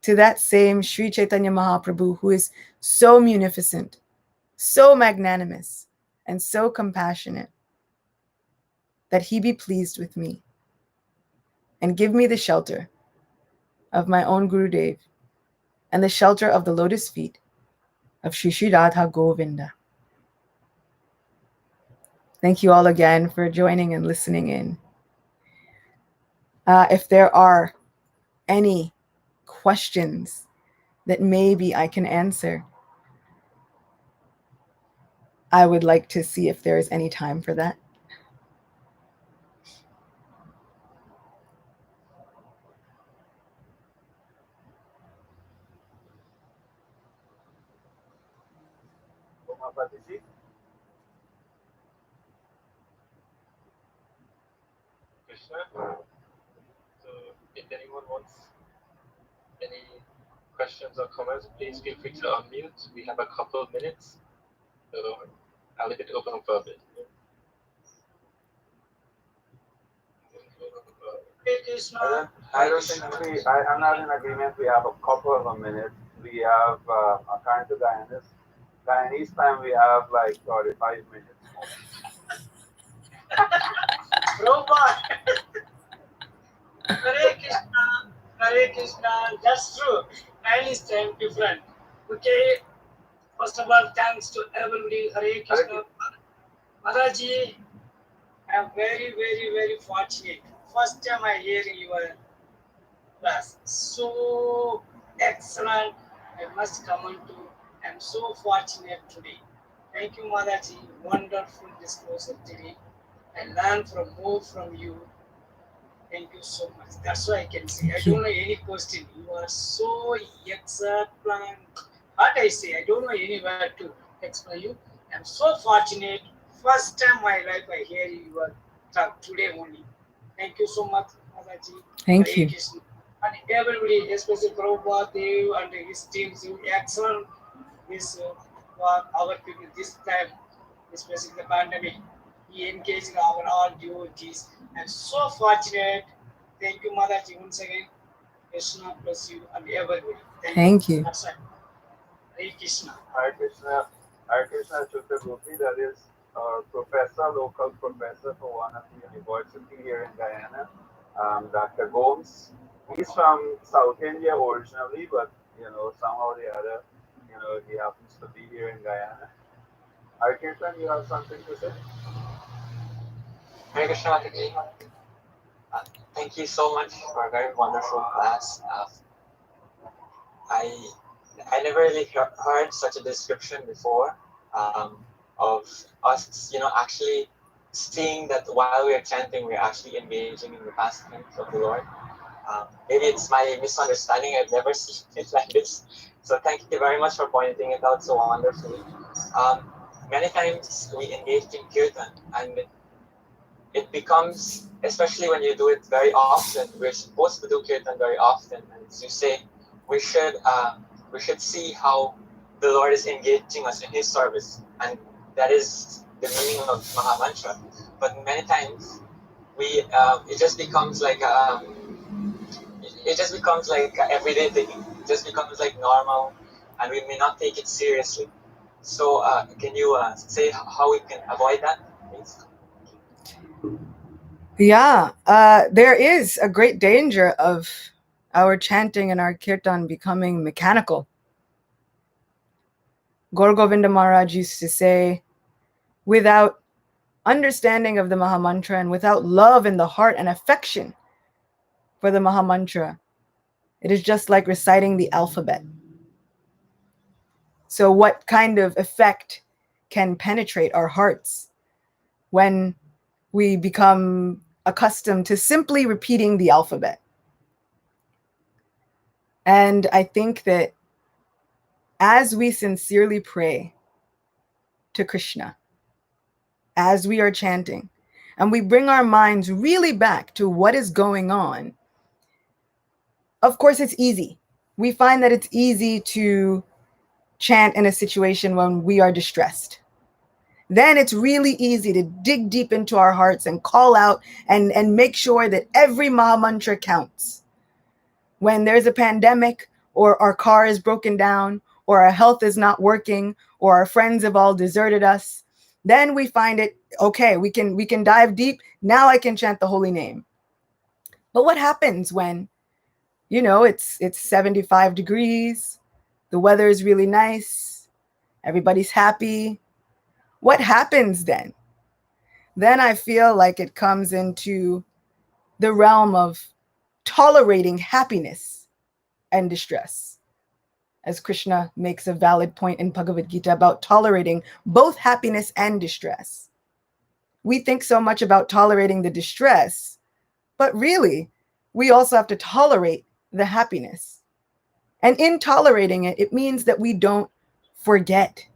to that same Sri Chaitanya Mahaprabhu who is so munificent, so magnanimous, and so compassionate, that he be pleased with me and give me the shelter of my own Gurudev and the shelter of the lotus feet of Shri Shri Radha Govinda. Thank you all again for joining and listening in. If there are any questions that maybe I can answer, I would like to see if there is any time for that. Mapatiji? Krishna. So, if anyone wants any questions or comments, please feel free to unmute. We have a couple of minutes, so I'll leave it open for a bit. I don't think I'm not in agreement. We have a couple of minutes. We have, according to Guyanese time, we have like 35 minutes more. Prabhupada. Hare Krishna, Hare Krishna, that's true. Time is time different. Okay, first of all, thanks to everybody. Hare Krishna. Madaji, I am very, very, very fortunate. First time I hear your class. So excellent. I must comment to. I am so fortunate today. Thank you, Madaji. Wonderful disclosure today. I learn from more from you. Thank you so much. That's why I can say. I don't know any question. You are so exact plan. What I say, I don't know anywhere to explain you. I'm so fortunate. First time my life I hear your talk today only. Thank you so much, Mataji. Thank you. And everybody, especially Prabhupada Dev and his team, excellent this for our people this time, especially the pandemic. He engaged our all devotees. I'm so fortunate. Thank you, Mataji, once again. Krishna bless you and everybody. Thank you. That's right. Hare Krishna. Hare Krishna Chukragopi, that is our professor, local professor for one of the university here in Guyana, Dr. Gomes. He's from South India originally, but somehow or the other, he happens to be here in Guyana. Hare Kirtan, you have something to say? Hare Krishna, Mataji. Thank you so much for a very wonderful class. I I never really heard such a description before of us, actually seeing that while we're chanting, we're actually engaging in the past tense of the Lord. Maybe it's my misunderstanding. I've never seen it like this. So thank you very much for pointing it out so wonderfully. Um, Many times we engage in kirtan, and it becomes, especially when you do it very often, we're supposed to do kirtan very often, and as you say, we should we should see how the Lord is engaging us in His service, and that is the meaning of Maha Mantra. But many times we it just becomes like an everyday thing. It just becomes like normal, and we may not take it seriously. So can you say how we can avoid that, please? Yeah, there is a great danger of our chanting and our kirtan becoming mechanical. Gaur Govinda Maharaj used to say, without understanding of the Maha Mantra and without love in the heart and affection for the Maha Mantra, it is just like reciting the alphabet. So what kind of effect can penetrate our hearts when we become accustomed to simply repeating the alphabet? And I think that as we sincerely pray to Krishna, as we are chanting, and we bring our minds really back to what is going on, of course, it's easy. We find that it's easy to chant in a situation when we are distressed. Then it's really easy to dig deep into our hearts and call out and make sure that every Maha Mantra counts. When there's a pandemic, or our car is broken down, or our health is not working, or our friends have all deserted us, then we find it, okay, we can dive deep. Now I can chant the holy name. But what happens when, it's 75 degrees, the weather is really nice, everybody's happy? What happens then? Then I feel like it comes into the realm of tolerating happiness and distress, as Krishna makes a valid point in Bhagavad Gita about tolerating both happiness and distress. We think so much about tolerating the distress, but really, we also have to tolerate the happiness. And in tolerating it, it means that we don't forget.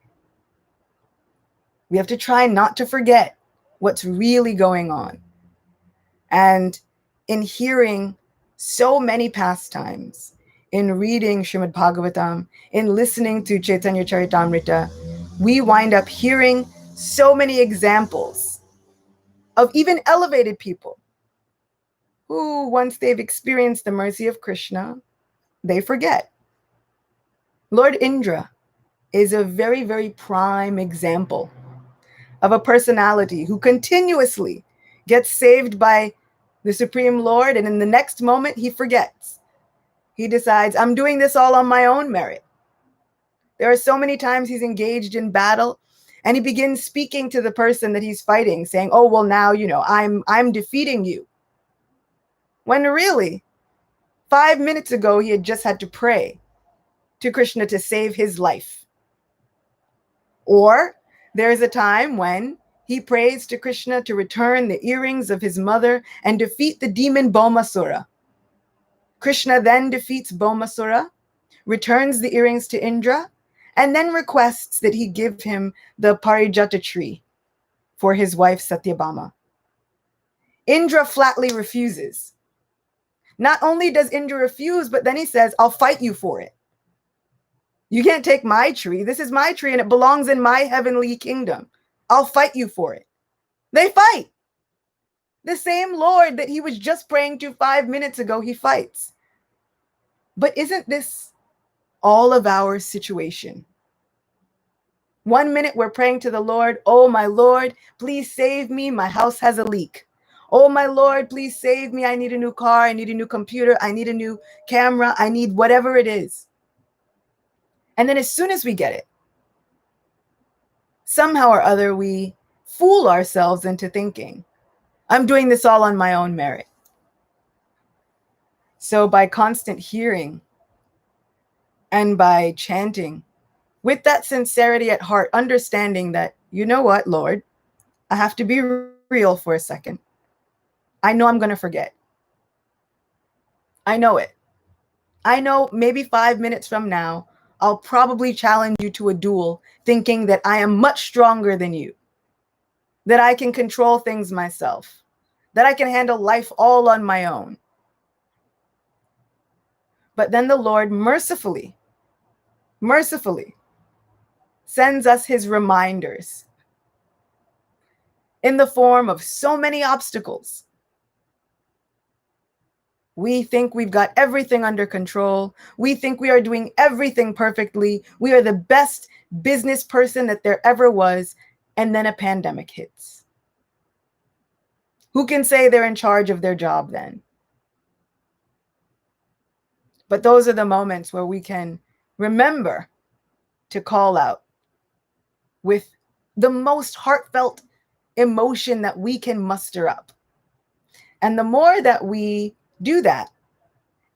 We have to try not to forget what's really going on. And in hearing so many pastimes, in reading Srimad Bhagavatam, in listening to Chaitanya Charitamrita, we wind up hearing so many examples of even elevated people who, once they've experienced the mercy of Krishna, they forget. Lord Indra is a very, very prime example of a personality who continuously gets saved by the Supreme Lord, and in the next moment he forgets. He decides, I'm doing this all on my own merit. There are so many times he's engaged in battle and he begins speaking to the person that he's fighting, saying, oh, well, now, I'm defeating you. When really, 5 minutes ago, he had just had to pray to Krishna to save his life. Or there's a time when he prays to Krishna to return the earrings of his mother and defeat the demon Bhaumasura. Krishna then defeats Bhaumasura, returns the earrings to Indra, and then requests that he give him the Parijata tree for his wife Satyabhama. Indra flatly refuses. Not only does Indra refuse, but then he says, I'll fight you for it. You can't take my tree. This is my tree and it belongs in my heavenly kingdom. I'll fight you for it. They fight. The same Lord that he was just praying to 5 minutes ago, he fights. But isn't this all of our situation? 1 minute we're praying to the Lord, oh my Lord, please save me, my house has a leak. Oh my Lord, please save me, I need a new car, I need a new computer, I need a new camera, I need whatever it is. And then as soon as we get it, somehow or other we fool ourselves into thinking, I'm doing this all on my own merit. So by constant hearing and by chanting, with that sincerity at heart, understanding that, you know what, Lord, I have to be real for a second. I know I'm going to forget. I know it. I know maybe 5 minutes from now, I'll probably challenge you to a duel thinking that I am much stronger than you, that I can control things myself, that I can handle life all on my own. But then the Lord mercifully sends us his reminders in the form of so many obstacles. We think we've got everything under control. We think we are doing everything perfectly. We are the best business person that there ever was. And then a pandemic hits. Who can say they're in charge of their job then? But those are the moments where we can remember to call out with the most heartfelt emotion that we can muster up. And the more that we do that,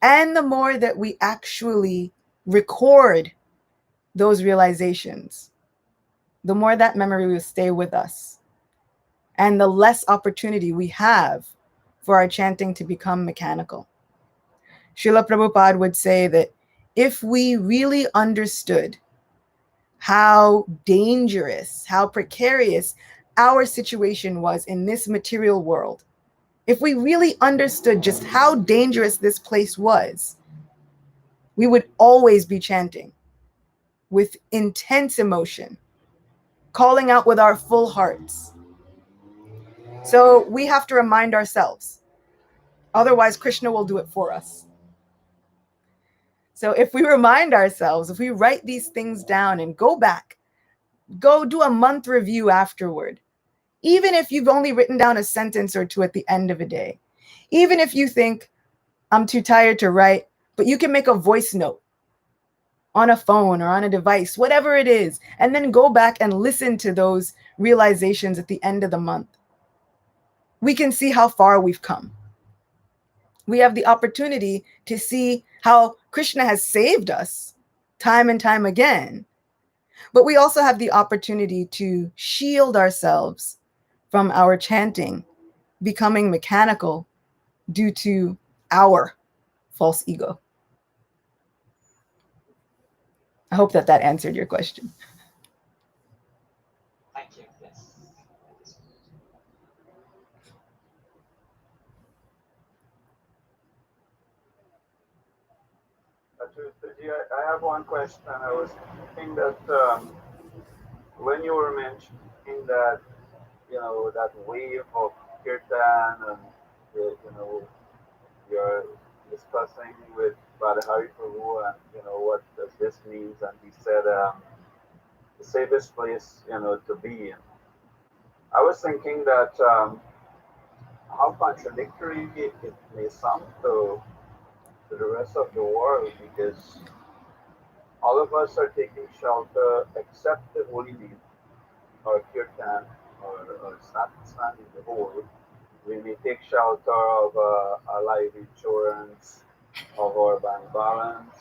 and the more that we actually record those realizations, the more that memory will stay with us. And the less opportunity we have for our chanting to become mechanical. Srila Prabhupada would say that if we really understood how dangerous, how precarious our situation was in this material world, if we really understood just how dangerous this place was, we would always be chanting with intense emotion, calling out with our full hearts. So we have to remind ourselves. Otherwise, Krishna will do it for us. So if we remind ourselves, if we write these things down and go back, go do a month review afterward, even if you've only written down a sentence or two at the end of a day, even if you think, I'm too tired to write, but you can make a voice note on a phone or on a device, whatever it is, and then go back and listen to those realizations at the end of the month. We can see how far we've come. We have the opportunity to see how Krishna has saved us time and time again. But we also have the opportunity to shield ourselves from our chanting becoming mechanical due to our false ego. I hope that answered your question. Thank you. Yes. I have one question. I was thinking that when you were mentioning that, that wave of Kirtan and, you're discussing with Brother Hari Prabhu and, what does this means? And he said, the safest place, to be in. I was thinking that how contradictory it may sound to the rest of the world because all of us are taking shelter except the holy name or kirtan or satsang in the whole. We may take shelter of our life insurance, of our bank balance,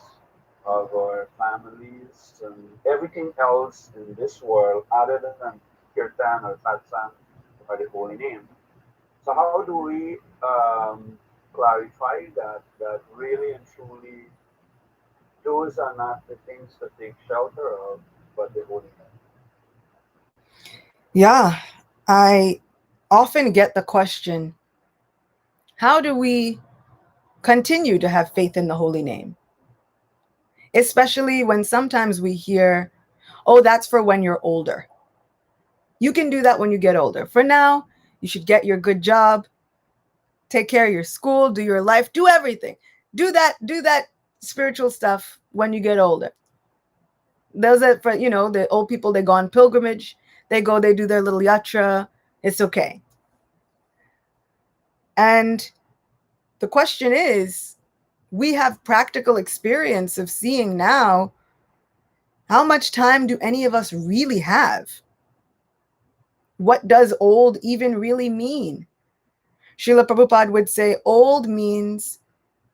of our families, and everything else in this world other than kirtan or satsang or the holy name. So how do we clarify that really and truly those are not the things to take shelter of, but the holy name? Yeah, I often get the question, how do we continue to have faith in the holy name? Especially when sometimes we hear, oh, that's for when you're older. You can do that when you get older. For now, you should get your good job, take care of your school, do your life, do everything. Do that spiritual stuff when you get older. Those are for, the old people, they go on pilgrimage, they do their little yatra. It's okay. And the question is, we have practical experience of seeing now, how much time do any of us really have? What does old even really mean? Srila Prabhupada would say old means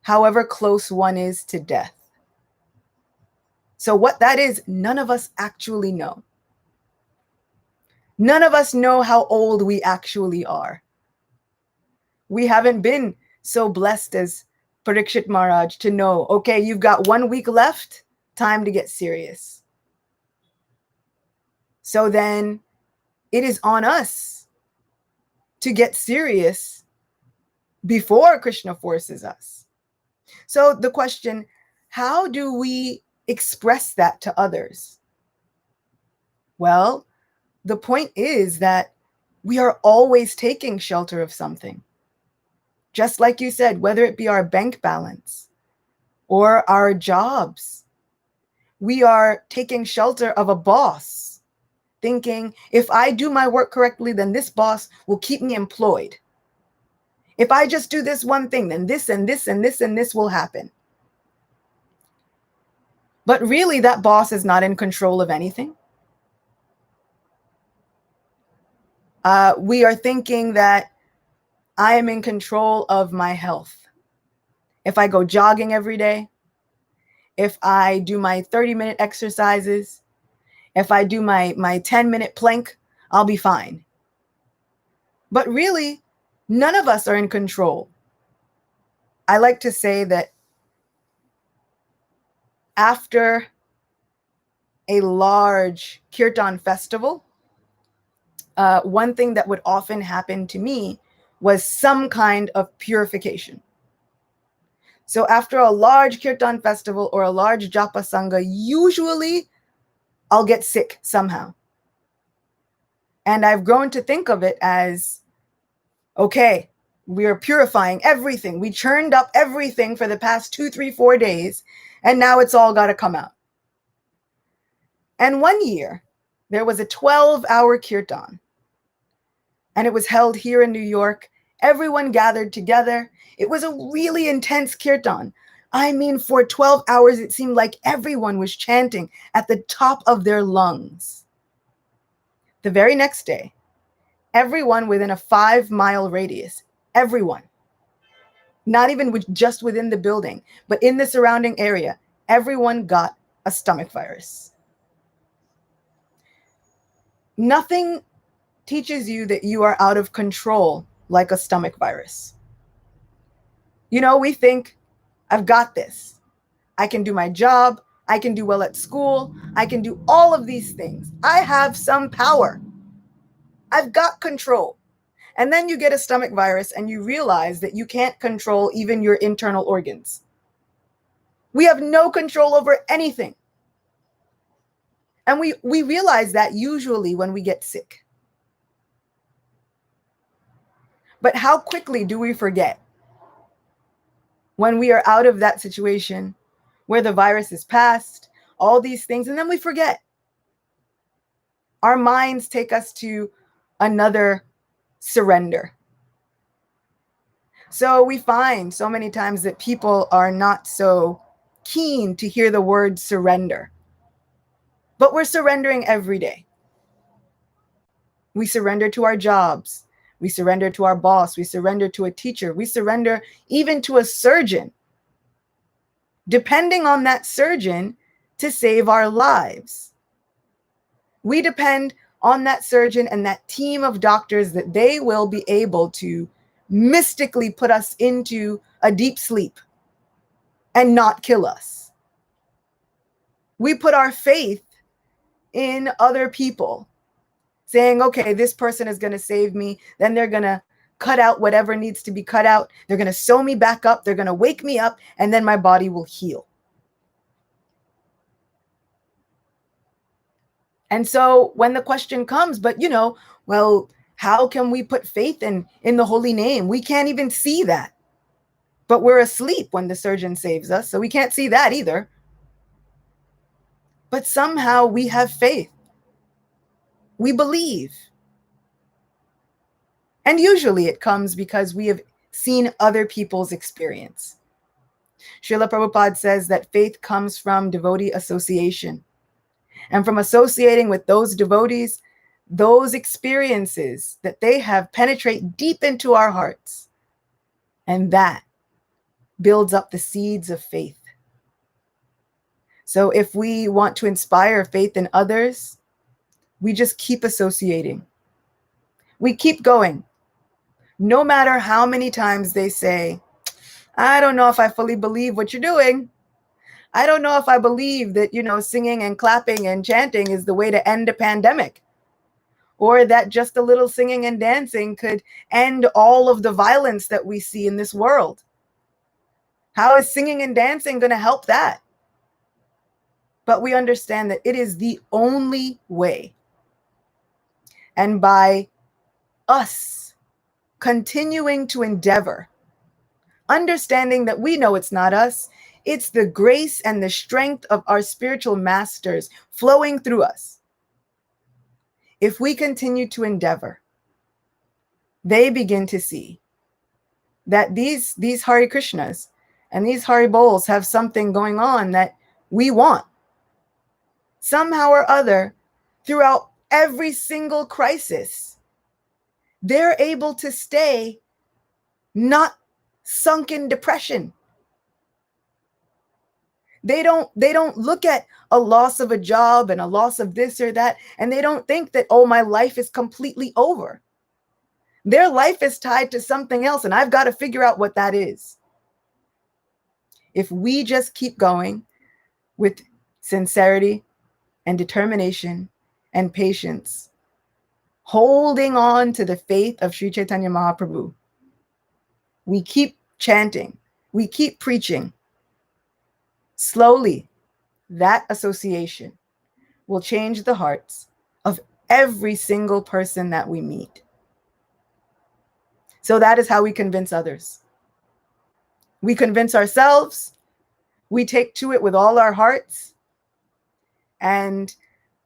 however close one is to death. So what that is, none of us actually know. None of us know how old we actually are. We haven't been so blessed as Parikshit Maharaj to know, okay, you've got 1 week left, time to get serious. So then it is on us to get serious before Krishna forces us. So the question, how do we express that to others? Well, the point is that we are always taking shelter of something. Just like you said, whether it be our bank balance or our jobs, we are taking shelter of a boss, thinking if I do my work correctly, then this boss will keep me employed. If I just do this one thing, then this and this and this and this will happen. But really, that boss is not in control of anything. We are thinking that I am in control of my health. If I go jogging every day, if I do my 30-minute exercises, if I do my 10-minute plank, I'll be fine. But really, none of us are in control. I like to say that after a large Kirtan festival, one thing that would often happen to me was some kind of purification. So after a large Kirtan festival or a large Japa Sangha, usually I'll get sick somehow. And I've grown to think of it as, okay, we are purifying everything. We churned up everything for the past 2, 3, 4 days, and now it's all got to come out. And one year, there was a 12-hour Kirtan, and it was held here in New York. Everyone gathered together. It was a really intense Kirtan. I mean, for 12 hours, it seemed like everyone was chanting at the top of their lungs. The very next day, everyone within a 5-mile radius, everyone, not even just within the building, but in the surrounding area, everyone got a stomach virus. Nothing teaches you that you are out of control like a stomach virus. We think, I've got this. I can do my job. I can do well at school. I can do all of these things. I have some power. I've got control. And then you get a stomach virus and you realize that you can't control even your internal organs. We have no control over anything. And we realize that usually when we get sick. But how quickly do we forget when we are out of that situation where the virus is past, all these things, and then we forget. Our minds take us to another surrender. So we find so many times that people are not so keen to hear the word surrender. But we're surrendering every day. We surrender to our jobs. We surrender to our boss. We surrender to a teacher. We surrender even to a surgeon, depending on that surgeon to save our lives. We depend on that surgeon and that team of doctors that they will be able to mystically put us into a deep sleep and not kill us. We put our faith in other people, saying, okay, this person is going to save me. Then they're going to cut out whatever needs to be cut out. They're going to sew me back up. They're going to wake me up, and then my body will heal. And so when the question comes, but well, how can we put faith in the holy name? We can't even see that. But we're asleep when the surgeon saves us, so we can't see that either. But somehow we have faith. We believe. And usually it comes because we have seen other people's experience. Srila Prabhupada says that faith comes from devotee association. And from associating with those devotees, those experiences that they have penetrate deep into our hearts. And that builds up the seeds of faith. So if we want to inspire faith in others, we just keep associating. We keep going. No matter how many times they say, I don't know if I fully believe what you're doing. I don't know if I believe that, singing and clapping and chanting is the way to end a pandemic. Or that just a little singing and dancing could end all of the violence that we see in this world. How is singing and dancing going to help that? But we understand that it is the only way. And by us continuing to endeavor, understanding that we know it's not us, it's the grace and the strength of our spiritual masters flowing through us. If we continue to endeavor, they begin to see that these Hare Krishnas and these Hare Bols have something going on that we want. Somehow or other, throughout every single crisis, they're able to stay not sunk in depression. They don't look at a loss of a job and a loss of this or that, and they don't think that, oh, my life is completely over. Their life is tied to something else, and I've got to figure out what that is. If we just keep going with sincerity and determination and patience, holding on to the faith of Sri Chaitanya Mahaprabhu, we keep chanting, we keep preaching, slowly, that association will change the hearts of every single person that we meet. So that is how we convince others. We convince ourselves, we take to it with all our hearts, and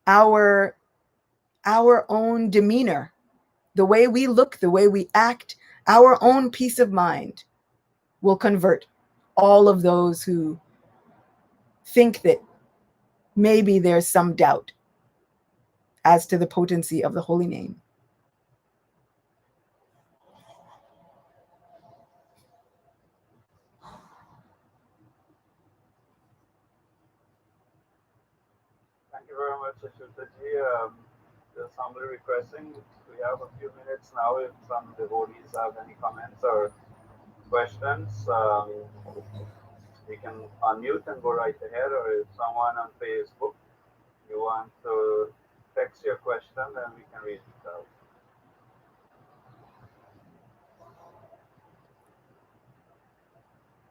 our own demeanor, the way we look, the way we act, our own peace of mind will convert all of those who think that maybe there's some doubt as to the potency of the holy name. Thank you very much, Ashutaji. Just humbly requesting, we have a few minutes now. If some devotees have any comments or questions, you can unmute and go right ahead. Or if someone on Facebook, you want to text your question, then we can read it out.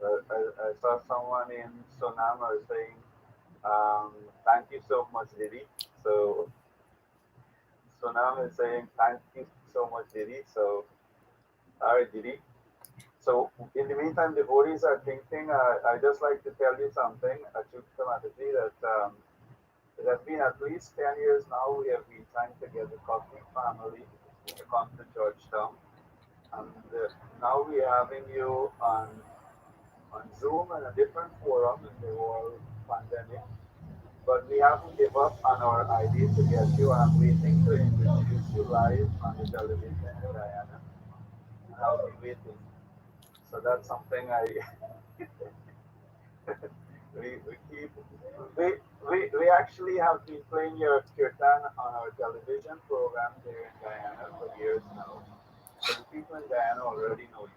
I saw someone in Sonama saying, thank you so much, Didi. So Sonam is saying, thank you so much, Didi. So, all right, Didi. So, in the meantime, devotees are thinking, I just like to tell you something, Achyuta Mataji, that it has been at least 10 years now we have been trying to get the Cockney family to come to Georgetown. And now we are having you on Zoom and a different forum in the whole pandemic. But we haven't given up on our idea to get you. I'm waiting to introduce you live on the television in Guyana. And I'll be waiting. So that's something we keep. We, we actually have been playing your Kirtan on our television program here in Guyana for years now. So the people in Guyana already know you.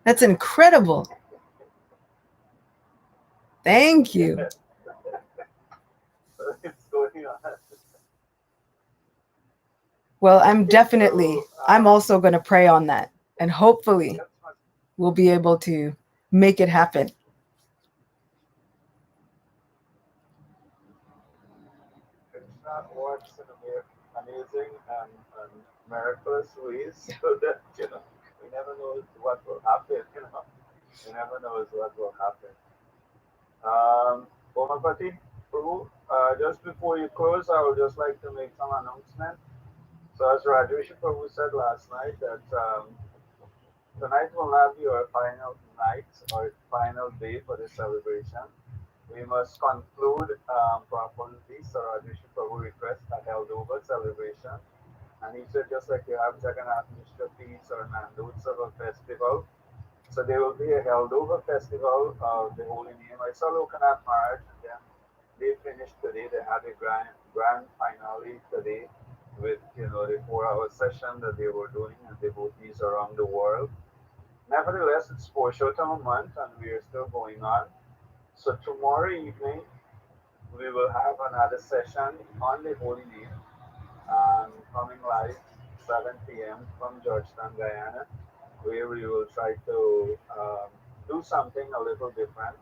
That's incredible. Thank you. So it's going on. Well, Okay, I'm also going to pray on that. And hopefully that's much. we'll be able to make it happen. Krishna works in amazing and miraculous ways so that, we never know what will happen. We never knows what will happen. Omapati, Prabhu, just before you close, I would just like to make some announcement. So as Rajesh Prabhu said last night that tonight will not be our final night or final day for the celebration. We must conclude properly. So Rajesh Prabhu request a held over celebration. And he said just like you have Jagannath Mishra Feast or Nandotsava festival, so there will be a held over festival of the Holy Name. I saw Lokanath Maharaj and then they finished today. They had a grand finale today with the 4 hour session that they were doing and devotees around the world. Nevertheless, it's Purushottam month and we are still going on. So tomorrow evening we will have another session on the Holy Name coming live 7 p.m. from Georgetown, Guyana, where we will try to do something a little different.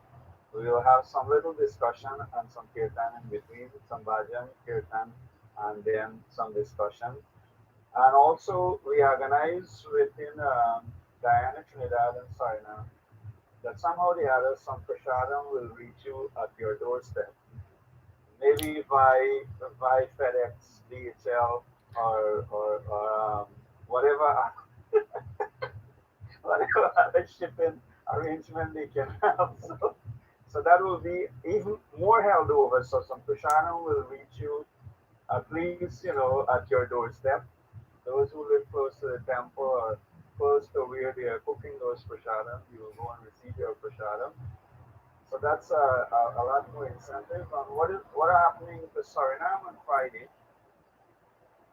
We will have some little discussion and some kirtan in between, some bhajan, kirtan, and then some discussion. And also, we organize within Guyana, Trinidad, and Suriname that somehow or the other some prasadam will reach you at your doorstep. Maybe by FedEx, DHL, or whatever whatever other shipping arrangement they can have. So that will be even more held over. So some prasadam will reach you at least at your doorstep. Those who live close to the temple or close to where they are cooking those prasadam, you will go and receive your prasadam. So that's a lot more incentive. And what are happening to Suriname on Friday?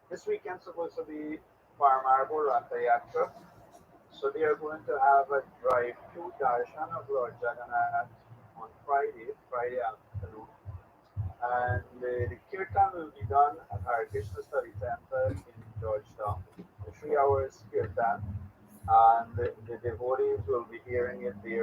This weekend supposed to be Paramaribo Ratha Yatra. So they are going to have a drive-through darshan of Lord Jagannath on Friday afternoon. And the kirtan will be done at Hare Krishna Study Center in Georgetown. The 3 hours kirtan. And the devotees will be hearing it there